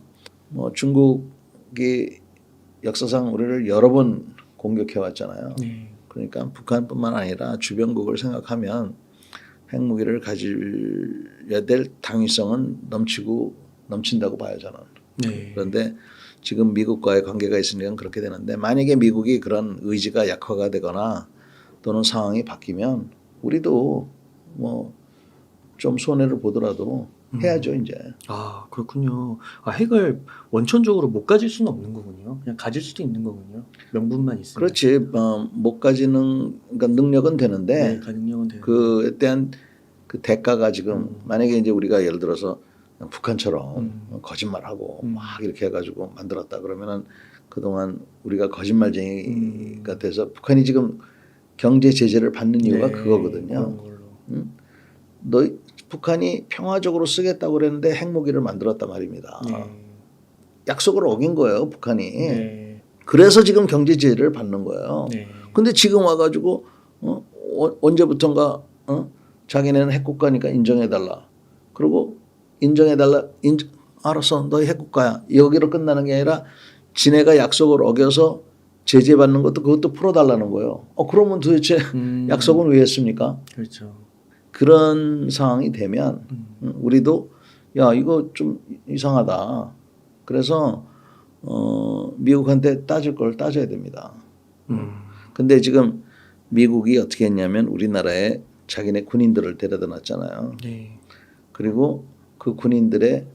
뭐 중국이 역사상 우리를 여러 번 공격해 왔잖아요. 네. 그러니까 북한뿐만 아니라 주변국을 생각하면 핵무기를 가져야 될 당위성은 넘친다고 봐요 저는. 네. 그런데 지금 미국과의 관계가 있으니까 그렇게 되는데 만약에 미국이 그런 의지가 약화가 되거나 또는 상황이 바뀌면 우리도 뭐 좀 손해를 보더라도 해야죠 이제. 아, 그렇군요. 아, 핵을 원천적으로 못 가질 수는 없는 거군요. 그냥 가질 수도 있는 거군요. 명분만 있으면. 그렇지. 못 가지는 그러니까 능력은 되는데 네, 가능력은 되는데. 그에 대한 그 대가가 지금 만약에 이제 우리가 예를 들어서 북한처럼 거짓말하고 막 이렇게 해가지고 만들었다 그러면은 그동안 우리가 거짓말쟁이가 돼서 북한이 지금 경제 제재를 받는 이유가 네, 그거거든요. 그런 걸로. 너 북한이 평화적으로 쓰겠다고 그랬는데 핵무기를 만들었단 말입니다. 네. 약속을 어긴 거예요, 북한이. 네. 그래서 지금 경제 제재를 받는 거예요. 네. 근데 지금 와가지고 언제부턴가 자기네는 핵국가니까 인정해달라. 그리고 인정해달라. 알았어, 너희 핵국가야. 여기로 끝나는 게 아니라 지네가 약속을 어겨서 제재받는 것도 그것도 풀어달라는 거예요. 그러면 도대체 약속은 왜 했습니까? 그렇죠. 그런 상황이 되면 우리도 야 이거 좀 이상하다. 그래서 미국한테 따질 걸 따져야 됩니다. 근데 지금 미국이 어떻게 했냐면 우리나라에 자기네 군인들을 데려다 놨잖아요. 네. 그리고 그 군인들의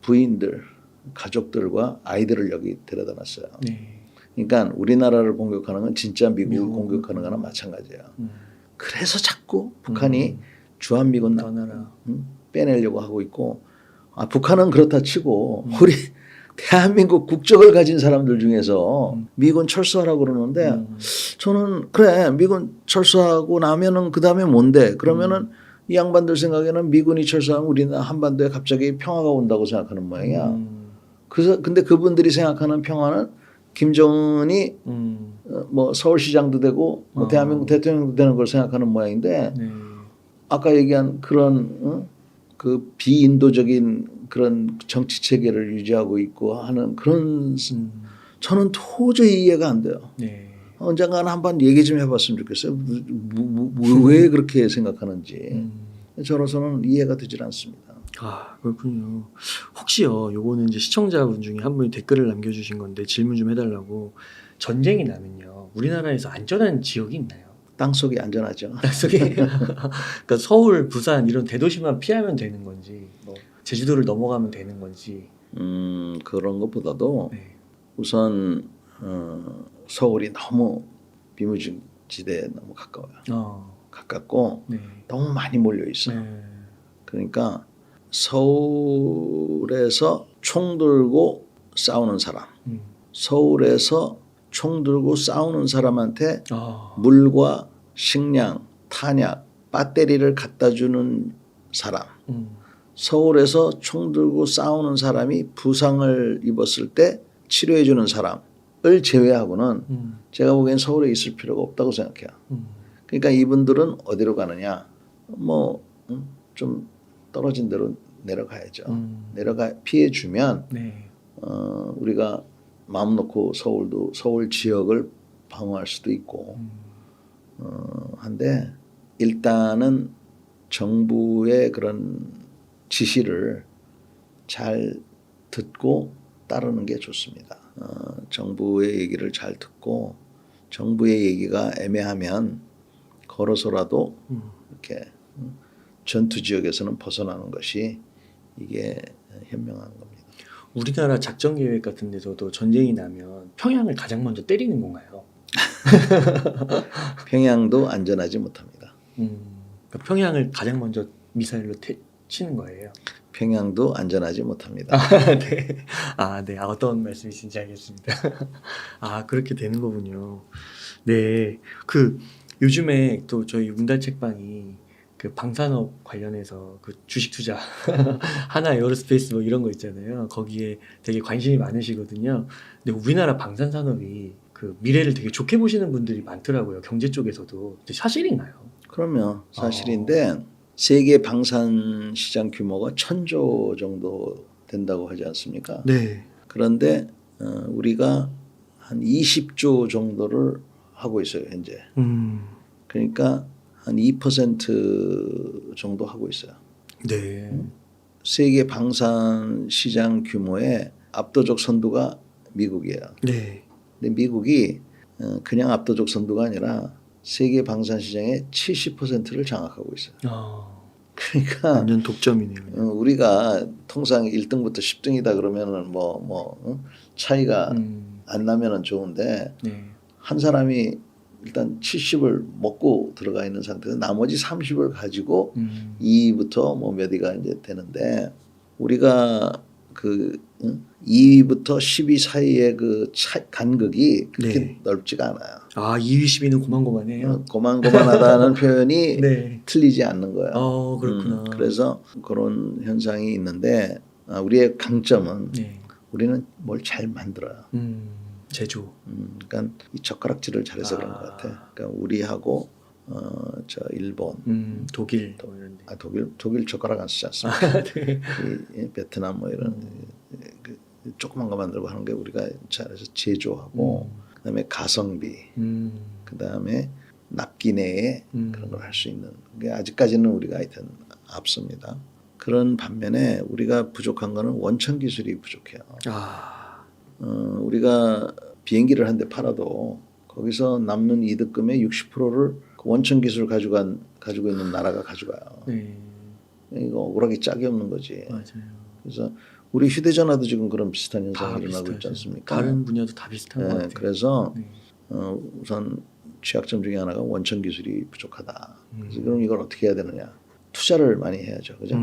부인들, 가족들과 아이들을 여기 데려다 놨어요. 네. 그러니까 우리나라를 공격하는 건 진짜 미국을 공격하는 거나 마찬가지예요. 그래서 자꾸 북한이 주한미군 떠나라. 빼내려고 하고 있고 북한은 그렇다 치고 우리 대한민국 국적을 가진 사람들 중에서 미군 철수하라고 그러는데 저는 그래 미군 철수하고 나면은 그 다음에 뭔데 그러면은 이 양반들 생각에는 미군이 철수하면 우리나라 한반도에 갑자기 평화가 온다고 생각하는 모양이야. 그래서 근데 그분들이 생각하는 평화는 김정은이 뭐 서울시장도 되고 뭐 대한민국 대통령도 되는 걸 생각하는 모양인데 네. 아까 얘기한 그런 그 비인도적인 그런 정치 체계를 유지하고 있고 하는 그런 저는 도저히 이해가 안 돼요. 네. 언젠가는 한번 얘기 좀 해봤으면 좋겠어요. 왜 그렇게 생각하는지 저로서는 이해가 되질 않습니다. 아, 그렇군요. 혹시요, 요거는 이제 시청자분 중에 한 분이 댓글을 남겨주신 건데 질문 좀 해달라고. 전쟁이 나면요, 우리나라에서 안전한 지역이 있나요? 땅속이 안전하죠. 땅속에? 그러니까 서울, 부산 이런 대도시만 피하면 되는 건지, 뭐 제주도를 넘어가면 되는 건지. 그런 것보다도 네. 우선 서울이 너무 비무지대에 너무 가까워요. 가깝고 네. 너무 많이 몰려 있어요. 네. 그러니까 서울에서 총 들고 싸우는 사람, 서울에서 총 들고 싸우는 사람한테 물과 식량, 탄약, 배터리를 갖다 주는 사람, 서울에서 총 들고 싸우는 사람이 부상을 입었을 때 치료해 주는 사람을 제외하고는 제가 보기엔 서울에 있을 필요가 없다고 생각해요. 그러니까 이분들은 어디로 가느냐? 뭐 좀 떨어진 데로 내려가야죠. 피해 주면 네. 우리가 마음 놓고 서울 지역을 방어할 수도 있고 한데 일단은 정부의 그런 지시를 잘 듣고 따르는 게 좋습니다. 정부의 얘기를 잘 듣고 정부의 얘기가 애매하면 걸어서라도 이렇게 전투 지역에서는 벗어나는 것이 이게 현명한 겁니다. 우리나라 작전 계획 같은 데서도 전쟁이 나면 평양을 가장 먼저 때리는 건가요? 평양도 안전하지 못합니다. 그러니까 평양을 가장 먼저 미사일로 치는 거예요. 평양도 안전하지 못합니다. 네. 네. 어떤 말씀이신지 알겠습니다. 그렇게 되는 거군요. 네. 요즘에 또 저희 웅달 책방이 그 방산업 관련해서 그 주식 투자 하나 에어로스페이스 뭐 이런 거 있잖아요. 거기에 되게 관심이 많으시거든요. 근데 우리나라 방산 산업이 그 미래를 되게 좋게 보시는 분들이 많더라고요. 경제 쪽에서도. 근데 사실인가요? 그러면 사실인데 세계 방산 시장 규모가 1,000조 정도 된다고 하지 않습니까? 네. 그런데 우리가 한 20조 정도를 하고 있어요, 현재. 그러니까 한 2% 정도 하고 있어요. 네. 세계 방산 시장 규모의 압도적 선두가 미국이에요. 네. 근데 미국이 그냥 압도적 선두가 아니라 세계 방산 시장의 70%를 장악하고 있어요. 그러니까 완전 독점이네요. 우리가 통상 1등부터 10등이다 그러면은 차이가 안 나면은 좋은데 네. 한 사람이 일단 70을 먹고 들어가 있는 상태에서 나머지 30을 가지고 2위부터 뭐 몇 위가 이제 되는데 우리가 그 2위부터 10위 사이의 그 간극이 그렇게 네. 넓지가 않아요. 아, 2위, 10위는 고만고만해요? 고만고만하다는 표현이 네. 틀리지 않는 거예요. 그렇구나. 그래서 그런 현상이 있는데 우리의 강점은 네. 우리는 뭘 잘 만들어요. 제조. 그러니까 이 젓가락질을 잘해서 그런 것 같아. 그러니까 우리하고 저 일본, 독일 또 이런 데. 독일 젓가락 안 쓰지 않습니까? 네. 이 베트남 뭐 이런 그 조그만 거 만들고 하는 게 우리가 잘해서 제조하고 그다음에 가성비, 그다음에 납기 내에 그런 걸 할 수 있는 게 아직까지는 우리가 하여튼 앞섭니다. 그런 반면에 우리가 부족한 거는 원천 기술이 부족해요. 우리가 비행기를 한 대 팔아도 거기서 남는 이득금의 60%를 그 원천 기술을 가지고 있는 나라가 가져가요. 네. 이거 억울하기 짝이 없는 거지. 맞아요. 그래서 우리 휴대전화도 지금 그런 비슷한 현상이 일어나고 비슷하죠. 있지 않습니까? 다른 분야도 다 비슷한 것 같아요. 그래서 네. 우선 취약점 중에 하나가 원천 기술이 부족하다. 그래서 그럼 이걸 어떻게 해야 되느냐? 투자를 많이 해야죠, 그죠?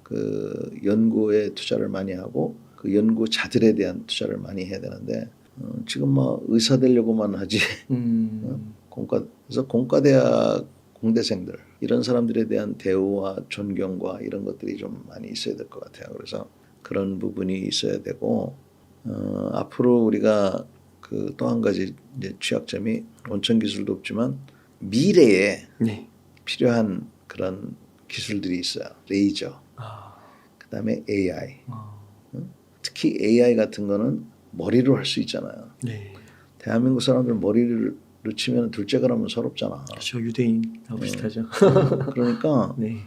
그 연구에 투자를 많이 하고 그 연구자들에 대한 투자를 많이 해야 되는데 지금 뭐 의사 되려고만 하지. 그래서 공과대학 공대생들 이런 사람들에 대한 대우와 존경과 이런 것들이 좀 많이 있어야 될 것 같아요. 그래서 그런 부분이 있어야 되고 앞으로 우리가 그 또 한 가지 이제 취약점이 원천 기술도 없지만 미래에 네. 필요한 그런 기술들이 있어요. 레이저, 그다음에 AI. 특히 AI 같은 거는 머리로 할 수 있잖아요. 네. 대한민국 사람들 머리를 치면 둘째가 라면 서럽잖아. 그렇죠. 유대인하고 비슷하죠. 그러니까 네.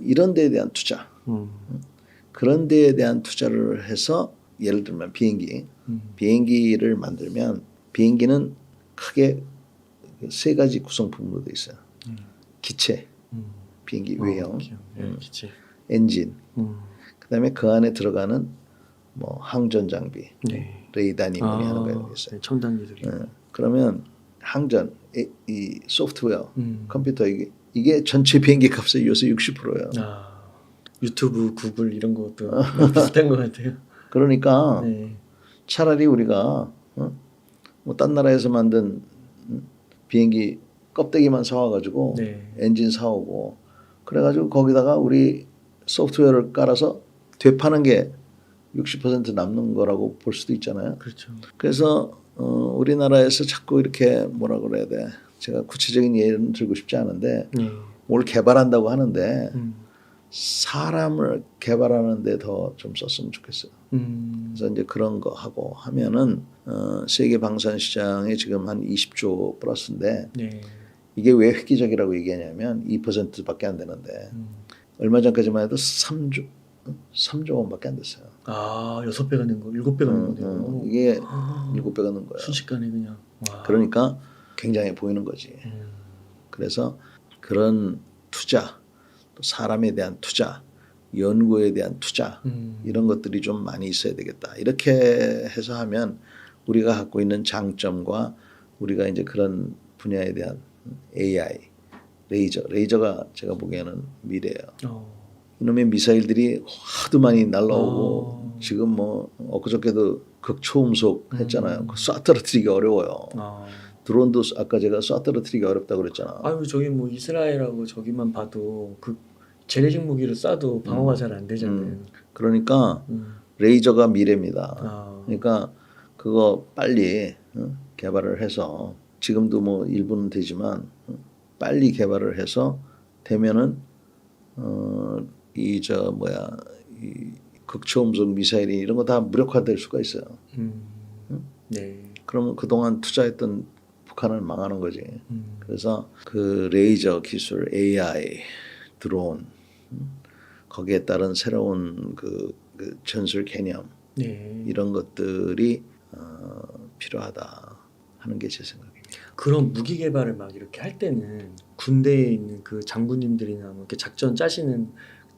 이런 데에 대한 투자, 그런 데에 대한 투자를 해서 예를 들면 비행기를 만들면 비행기는 크게 세 가지 구성품으로 돼 있어요. 기체, 비행기 외형, 기체. 엔진, 그다음에 그 안에 들어가는 뭐 항전 장비, 네. 레이더니 뭐니 하는 거 있어요. 네, 첨단 기술이. 그러면 항전, 이 소프트웨어, 컴퓨터 이게 전체 비행기 값의 요새 60%예요. 유튜브, 구글 이런 것도 비슷한 것 같아요. 그러니까 네. 차라리 우리가 뭐 딴 나라에서 만든 비행기 껍데기만 사와가지고 네. 엔진 사오고 그래가지고 거기다가 우리 소프트웨어를 깔아서 되파는 게 60% 남는 거라고 볼 수도 있잖아요. 그렇죠. 그래서 우리나라에서 자꾸 이렇게 뭐라 그래야 돼. 제가 구체적인 예는 들고 싶지 않은데 뭘 개발한다고 하는데 사람을 개발하는 데 더 좀 썼으면 좋겠어요. 그래서 이제 그런 거 하고 하면은 세계 방산 시장에 지금 한 20조 플러스인데 네. 이게 왜 획기적이라고 얘기하냐면 2%밖에 안 되는데 얼마 전까지만 해도 3조 원밖에 안 됐어요. 6배가 는 거, 7배가 는 거네요. 이게 7배가 는 거예요. 순식간에 그냥. 그러니까 굉장히 보이는 거지. 그래서 그런 투자, 또 사람에 대한 투자, 연구에 대한 투자 이런 것들이 좀 많이 있어야 되겠다. 이렇게 해서 하면 우리가 갖고 있는 장점과 우리가 이제 그런 분야에 대한 AI, 레이저가 제가 보기에는 미래예요. 이놈의 미사일들이 하도 많이 날라오고 지금 뭐 엊그저께도 극초음속 했잖아요. 쏴 떨어뜨리기 어려워요. 드론도 아까 제가 쏴떨어뜨리기 어렵다고 그랬잖아. 아유 저기 뭐 이스라엘하고 저기만 봐도 그 재래식 무기를 쏴도 방어가 잘 안 되잖아요. 그러니까 음. 레이저가 미래입니다. 아. 그러니까 그거 빨리 개발을 해서 지금도 뭐 일부는 되지만 빨리 개발을 해서 되면은 이 극초음속 미사일이 이런 거 다 무력화될 수가 있어요. 네. 그러면 그동안 투자했던 북한은 망하는 거지. 음. 그래서 그 레이저 기술, AI, 드론 거기에 따른 새로운 그 전술 개념 네. 이런 것들이 필요하다 하는 게 제 생각입니다. 그런 무기 개발을 막 이렇게 할 때는 군대에 있는 그 장군님들이나 뭐 이렇게 작전 짜시는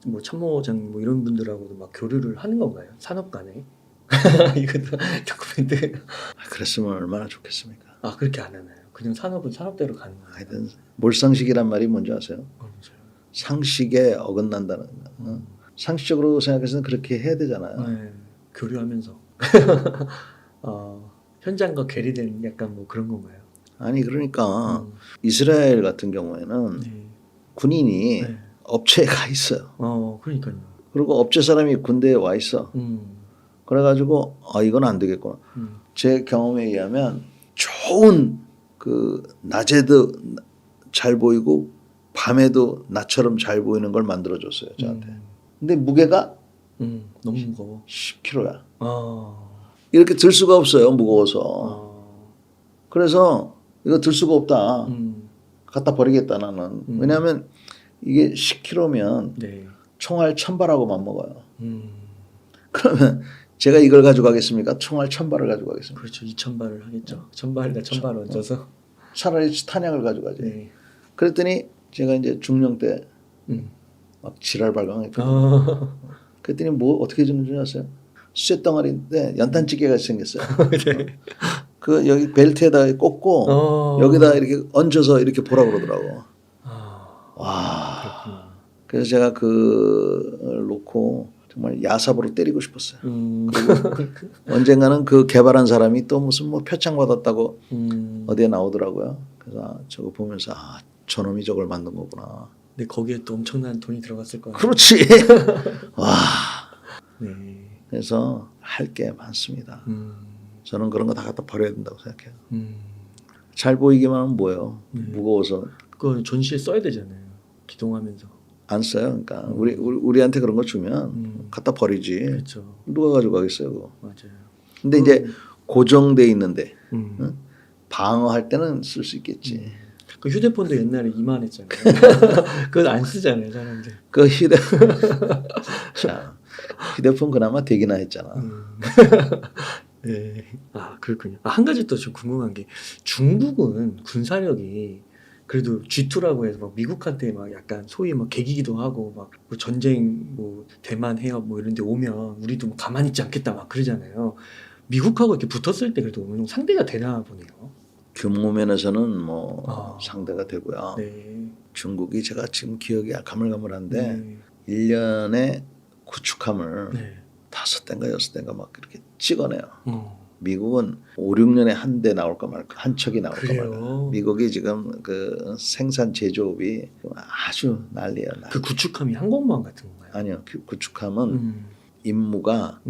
뭐 참모장 뭐 이런 분들하고도 막 교류를 하는 건가요? 산업 간에? 이것도 다큐멘트. 그랬으면 얼마나 좋겠습니까? 아 그렇게 안 하나요? 그냥 산업은 산업대로 가는 거예요. 하여튼 몰상식이란 말이 뭔지 아세요? 맞아요. 상식에 어긋난다는 거. 상식적으로 생각해서는 그렇게 해야 되잖아요. 네. 교류하면서 현장과 괴리된 약간 뭐 그런 건가요? 아니 그러니까 이스라엘 같은 경우에는 네. 군인이 네. 업체에 가 있어요. 그러니까요. 그리고 업체 사람이 군대에 와 있어. 음. 그래가지고 이건 안 되겠구나. 음. 제 경험에 의하면 좋은 그 낮에도 잘 보이고 밤에도 나처럼 잘 보이는 걸 만들어줬어요 저한테. 근데 무게가 너무 무거워. 10kg야. 아. 이렇게 들 수가 없어요 무거워서. 그래서 이거 들 수가 없다. 갖다 버리겠다 나는. 왜냐하면 이게 10kg면 네. 총알 1000발하고만 먹어요. 그러면 제가 이걸 가져가겠습니까? 총알 1000발을 가져가겠습니까? 그렇죠. 2000발을 하겠죠. 1000발이나 1000발 얹어서. 차라리 탄약을 가져가지. 네. 그랬더니 제가 이제 중령 때 막 지랄 발광했거든요. 그랬더니 뭐 어떻게 해주는 줄 아세요? 쇳덩어리인데 연탄찌개가 생겼어요. 네. 그 여기 벨트에다 꽂고 여기다 이렇게 얹어서 이렇게 보라 그러더라고. 와. 그렇구나. 그래서 제가 그걸 놓고 정말 야삽으로 때리고 싶었어요. 그리고 언젠가는 그 개발한 사람이 또 무슨 뭐 표창 받았다고 어디에 나오더라고요. 그래서 저거 보면서 저놈이 저걸 만든 거구나. 근데 거기에 또 엄청난 돈이 들어갔을 거예요. 그렇지. 와. 네. 그래서 할 게 많습니다. 저는 그런 거 다 갖다 버려야 된다고 생각해요. 잘 보이기만 하면 뭐예요? 무거워서. 그거 전시에 써야 되잖아요. 기동하면서. 안 써요. 그러니까 우리한테 그런 거 주면 갖다 버리지. 그렇죠. 누가 가져가겠어요, 그거. 맞아요. 근데 이제 고정돼 있는데 방어할 때는 쓸 수 있겠지. 그 휴대폰도 옛날에 이만했잖아요. 그건 안 쓰잖아요, 사람들. 그 휴대폰 그나마 되기나 했잖아. 네. 그렇군요. 한 가지 또 좀 궁금한 게 중국은 군사력이 그래도 G2라고 해서 막 미국한테 막 약간 소위 막 개기기도 하고 막뭐 전쟁 뭐 대만 해협 뭐 이런 데 오면 우리도 뭐 가만히 있지 않겠다 막 그러잖아요. 미국하고 이렇게 붙었을 때 그래도 어느 정도 상대가 되나 보네요. 규모 면에서는 뭐 상대가 되고요. 네. 중국이 제가 지금 기억이 가물가물한데 네. 1년에 구축함을 네. 5대인가 6대인가 막 이렇게 찍어내요. 미국은 5, 6년에 한 대 나올까 말까, 한 척이 나올까 그래요? 말까. 미국이 지금 그 생산 제조업이 아주 난리예요. 난리. 그 구축함이 항공모함 같은 건가요? 아니요, 구축함은 임무가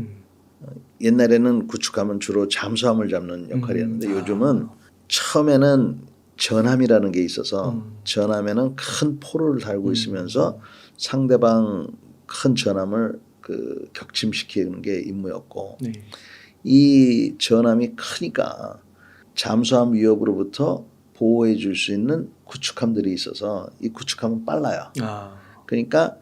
옛날에는 구축함은 주로 잠수함을 잡는 역할이었는데 요즘은 처음에는 전함이라는 게 있어서 전함에는 큰 포를 달고 있으면서 상대방 큰 전함을 그 격침시키는 게 임무였고 네. 이 전함이 크니까 잠수함 위협으로부터 보호해 줄 수 있는 구축함들이 있어서 이 구축함은 빨라요. 그러니까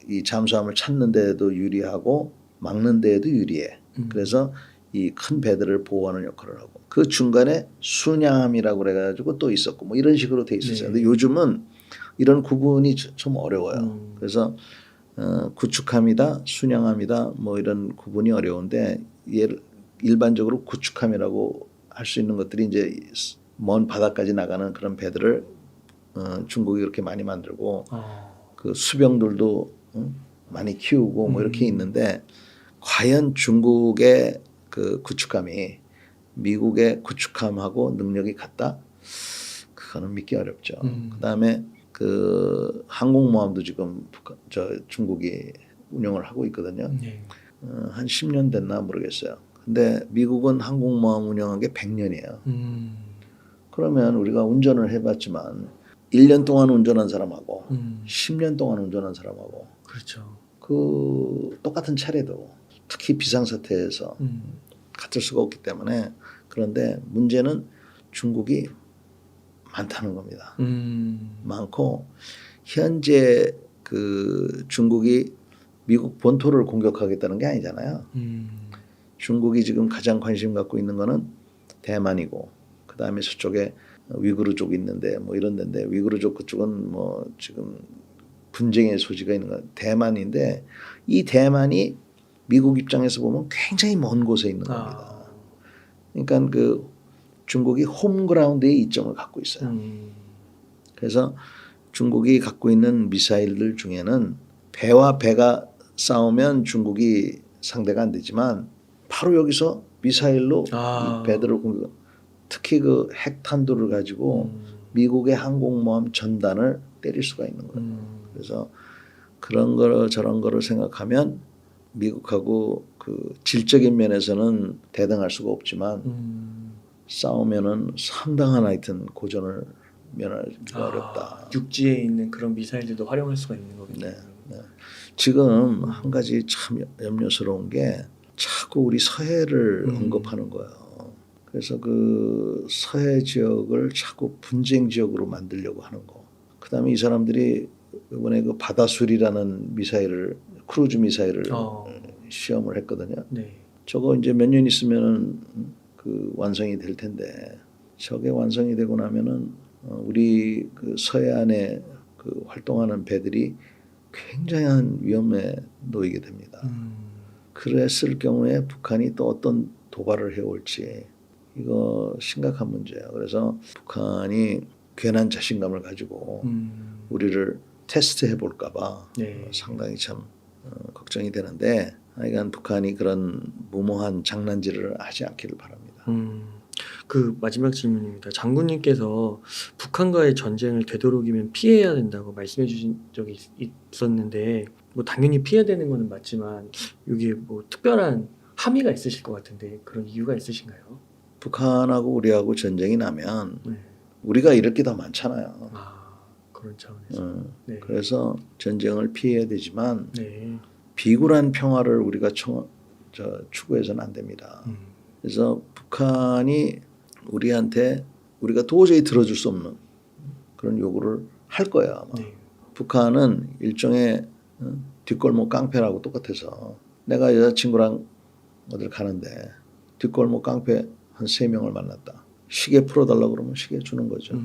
이 잠수함을 찾는 데에도 유리하고 막는 데에도 유리해. 그래서 이 큰 배들을 보호하는 역할을 하고 그 중간에 순양함이라고 그래가지고 또 있었고 뭐 이런 식으로 돼 있었어요. 네. 근데 요즘은 이런 구분이 좀 어려워요. 그래서 구축함이다, 순양함이다, 뭐 이런 구분이 어려운데 일반적으로 구축함이라고 할 수 있는 것들이 이제 먼 바다까지 나가는 그런 배들을 중국이 그렇게 많이 만들고 그 수병들도 많이 키우고 뭐 이렇게 있는데 과연 중국의 그 구축함이 미국의 구축함하고 능력이 같다? 그거는 믿기 어렵죠. 그다음에 그 항공모함도 지금 중국이 운영을 하고 있거든요. 네. 한 10년 됐나 모르겠어요. 근데 미국은 항공모함 운영한 게 100년이에요. 그러면 우리가 운전을 해봤지만 1년 동안 운전한 사람하고 10년 동안 운전한 사람하고 그렇죠. 그 똑같은 차례도 특히 비상사태에서 같을 수가 없기 때문에 그런데 문제는 중국이 많다는 겁니다. 많고 현재 그 중국이 미국 본토를 공격하겠다는 게 아니잖아요. 중국이 지금 가장 관심 갖고 있는 거는 대만이고 그 다음에 저쪽에 위구르족 있는데 뭐 이런 데인데 위구르족 그쪽은 뭐 지금 분쟁의 소지가 있는 건 대만인데 이 대만이 미국 입장에서 보면 굉장히 먼 곳에 있는 겁니다. 그러니까 그 중국이 홈그라운드에 이점을 갖고 있어요. 그래서 중국이 갖고 있는 미사일들 중에는 배와 배가 싸우면 중국이 상대가 안 되지만 바로 여기서 미사일로 이 배들을 공격. 특히 그 핵탄두를 가지고 미국의 항공모함 전단을 때릴 수가 있는 거예요. 그래서 그런 거 저런 거를 생각하면 미국하고 그 질적인 면에서는 대등할 수가 없지만 싸우면은 상당한 하여튼 고전을 면하기가 어렵다. 육지에 있는 그런 미사일들도 활용할 수가 있는 거겠네요. 네. 지금 한 가지 참 염려스러운 게 자꾸 우리 서해를 언급하는 거예요. 그래서 그 서해 지역을 자꾸 분쟁 지역으로 만들려고 하는 거. 그다음에 이 사람들이 이번에 그 바다술이라는 미사일을 크루즈 미사일을 시험을 했거든요. 네. 저거 이제 몇 년 있으면은 그 완성이 될 텐데 저게 완성이 되고 나면은 우리 그 서해안에 그 활동하는 배들이 굉장한 위험에 놓이게 됩니다. 그랬을 경우에 북한이 또 어떤 도발을 해올지 이거 심각한 문제예요. 그래서 북한이 괜한 자신감을 가지고 우리를 테스트해 볼까봐 네. 상당히 참 걱정이 되는데 하여간 북한이 그런 무모한 장난질을 하지 않기를 바랍니다. 그 마지막 질문입니다. 장군님께서 북한과의 전쟁을 되도록이면 피해야 된다고 말씀해 주신 적이 있었는데 뭐 당연히 피해야 되는 거는 맞지만 이게 뭐 특별한 함의가 있으실 것 같은데 그런 이유가 있으신가요? 북한하고 우리하고 전쟁이 나면 네. 우리가 잃을 게 더 많잖아요. 그런 차원에서. 네. 그래서 전쟁을 피해야 되지만 네. 비굴한 평화를 우리가 추구해서는 안 됩니다. 그래서 북한이 우리한테 우리가 도저히 들어줄 수 없는 그런 요구를 할 거예요. 아마. 네. 북한은 일종의 뒷골목 깡패라고 똑같아서 내가 여자친구랑 어딜 가는데 뒷골목 깡패 한 3명을 만났다. 시계 풀어달라고 그러면 시계 주는 거죠.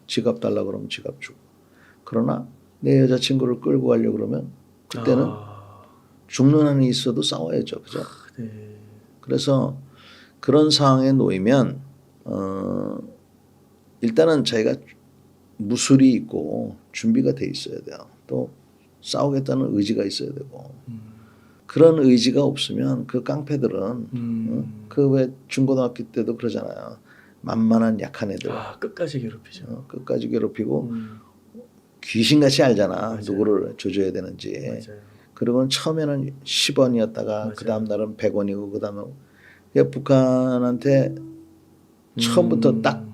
지갑 달라고 그러면 지갑 주고. 그러나 내 여자친구를 끌고 가려고 그러면 그때는 죽는 한이 있어도 싸워야죠. 그죠? 네. 그래서 그런 상황에 놓이면 일단은 자기가 무술이 있고 준비가 돼 있어야 돼요. 또 싸우겠다는 의지가 있어야 되고 그런 의지가 없으면 그 깡패들은 그 왜 중고등학교 때도 그러잖아요. 만만한 약한 애들 끝까지 괴롭히죠. 끝까지 괴롭히고 귀신같이 알잖아. 맞아요. 누구를 조져야 되는지. 맞아요. 그리고 처음에는 10원이었다가 그 다음 날은 100원이고 그 다음에 북한한테 처음부터 딱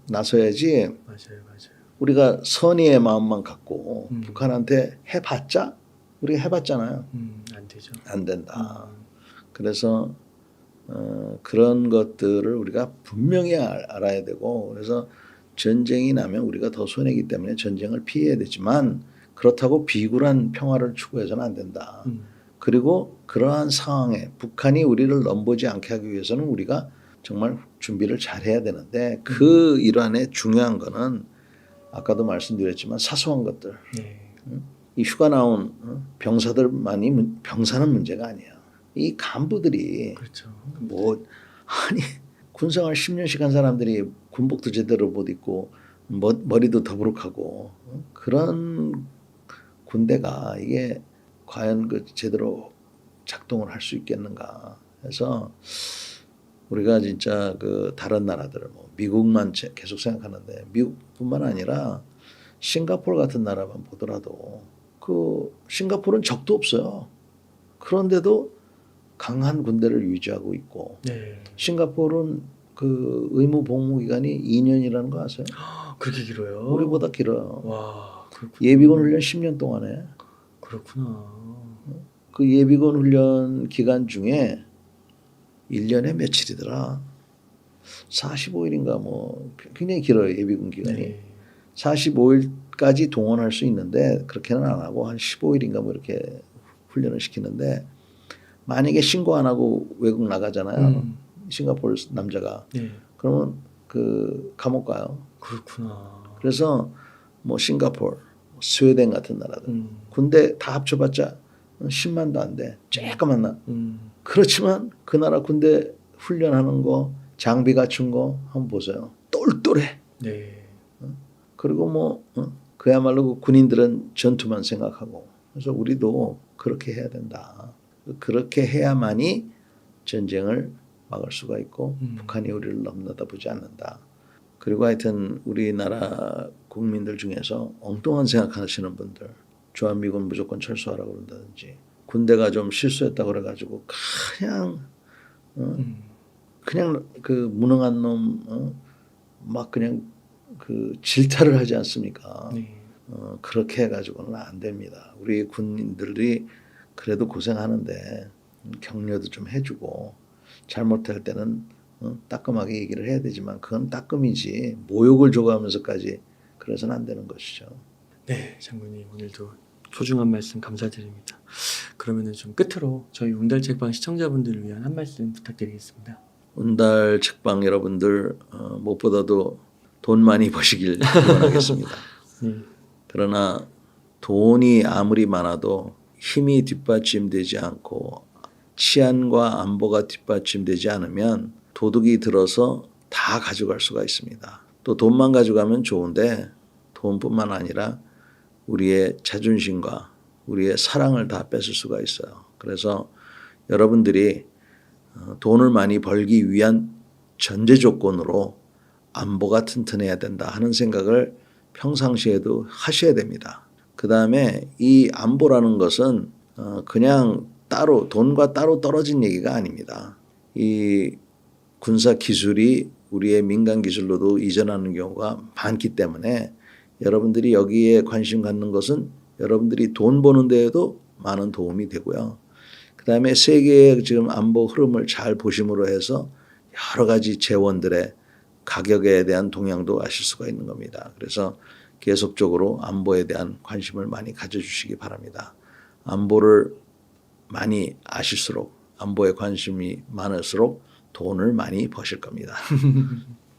나서야지. 맞아요. 우리가 선의의 마음만 갖고 북한한테 해봤자 우리가 해봤잖아요. 안 되죠. 안 된다. 그래서 그런 것들을 우리가 분명히 알아야 되고 그래서 전쟁이 나면 우리가 더 손해이기 때문에 전쟁을 피해야 되지만 그렇다고 비굴한 평화를 추구해서는 안 된다. 그리고 그러한 상황에 북한이 우리를 넘보지 않게 하기 위해서는 우리가 정말 준비를 잘해야 되는데 그 일환의 중요한 거는 아까도 말씀드렸지만 사소한 것들. 네. 이 휴가 나온 병사들만이 병사는 문제가 아니에요. 이 간부들이 그렇죠. 뭐 아니 군생활 10년씩 한 사람들이 군복도 제대로 못 입고 머리도 더부룩하고 그런 군대가 이게 과연 그 제대로 작동을 할 수 있겠는가 해서 우리가 진짜 그 다른 나라들 뭐 미국만 계속 생각하는데 미국뿐만 아니라 싱가포르 같은 나라만 보더라도 그 싱가포르는 적도 없어요. 그런데도 강한 군대를 유지하고 있고 네. 싱가포르는 그 의무 복무 기간이 2년이라는 거 아세요? 그렇게 길어요? 우리보다 길어요. 와, 그렇구나. 예비군 훈련 10년 동안 해. 그렇구나. 그 예비군 훈련 기간 중에 1년에 며칠이더라. 45일인가 뭐 굉장히 길어요. 예비군 기간이. 네. 45일까지 동원할 수 있는데 그렇게는 안 하고 한 15일인가 뭐 이렇게 훈련을 시키는데 만약에 신고 안 하고 외국 나가잖아요. 싱가포르 남자가. 네. 그러면 그 감옥 가요. 그렇구나. 그래서 뭐 싱가포르, 스웨덴 같은 나라들 군대 다 합쳐봤자 10만도 안 돼. 쬐까만 나. 그렇지만 그 나라 군대 훈련하는 거 장비 갖춘 거 한번 보세요. 똘똘해. 네. 그리고 뭐 그야말로 그 군인들은 전투만 생각하고 그래서 우리도 그렇게 해야 된다. 그렇게 해야만이 전쟁을 막을 수가 있고 북한이 우리를 넘나다 보지 않는다. 그리고 하여튼 우리나라 국민들 중에서 엉뚱한 생각하시는 분들 주한미군 무조건 철수하라고 그런다든지 군대가 좀 실수했다고 그래가지고 그냥 그 무능한 놈 막 그냥 그 질타를 하지 않습니까? 네. 그렇게 해가지고는 안 됩니다. 우리 군인들이 그래도 고생하는데 격려도 좀 해주고 잘못할 때는 따끔하게 얘기를 해야 되지만 그건 따끔이지 모욕을 줘가면서까지 그래서는 안 되는 것이죠. 네, 장군님 오늘도 소중한 말씀 감사드립니다. 그러면은 좀 끝으로 저희 운달 책방 시청자분들을 위한 한 말씀 부탁드리겠습니다. 운달 책방 여러분들 무엇보다도 돈 많이 버시길 기원하겠습니다. 네. 그러나 돈이 아무리 많아도 힘이 뒷받침되지 않고 치안과 안보가 뒷받침되지 않으면 도둑이 들어서 다 가져갈 수가 있습니다. 또 돈만 가져가면 좋은데 돈뿐만 아니라 우리의 자존심과 우리의 사랑을 다 뺏을 수가 있어요. 그래서 여러분들이 돈을 많이 벌기 위한 전제 조건으로 안보가 튼튼해야 된다 하는 생각을 평상시에도 하셔야 됩니다. 그 다음에 이 안보라는 것은 그냥 따로 돈과 따로 떨어진 얘기가 아닙니다. 이 군사 기술이 우리의 민간 기술로도 이전하는 경우가 많기 때문에 여러분들이 여기에 관심 갖는 것은 여러분들이 돈 버는 데에도 많은 도움이 되고요. 그 다음에 세계의 지금 안보 흐름을 잘 보심으로 해서 여러 가지 재원들의 가격에 대한 동향도 아실 수가 있는 겁니다. 그래서 계속적으로 안보에 대한 관심을 많이 가져주시기 바랍니다. 안보를 많이 아실수록 안보에 관심이 많을수록 돈을 많이 버실 겁니다.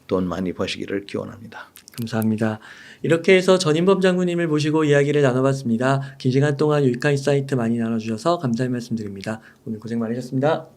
돈 많이 버시기를 기원합니다. 감사합니다. 이렇게 해서 전인범 장군님을 모시고 이야기를 나눠봤습니다. 긴 시간 동안 유익한 인사이트 많이 나눠주셔서 감사의 말씀드립니다. 오늘 고생 많으셨습니다.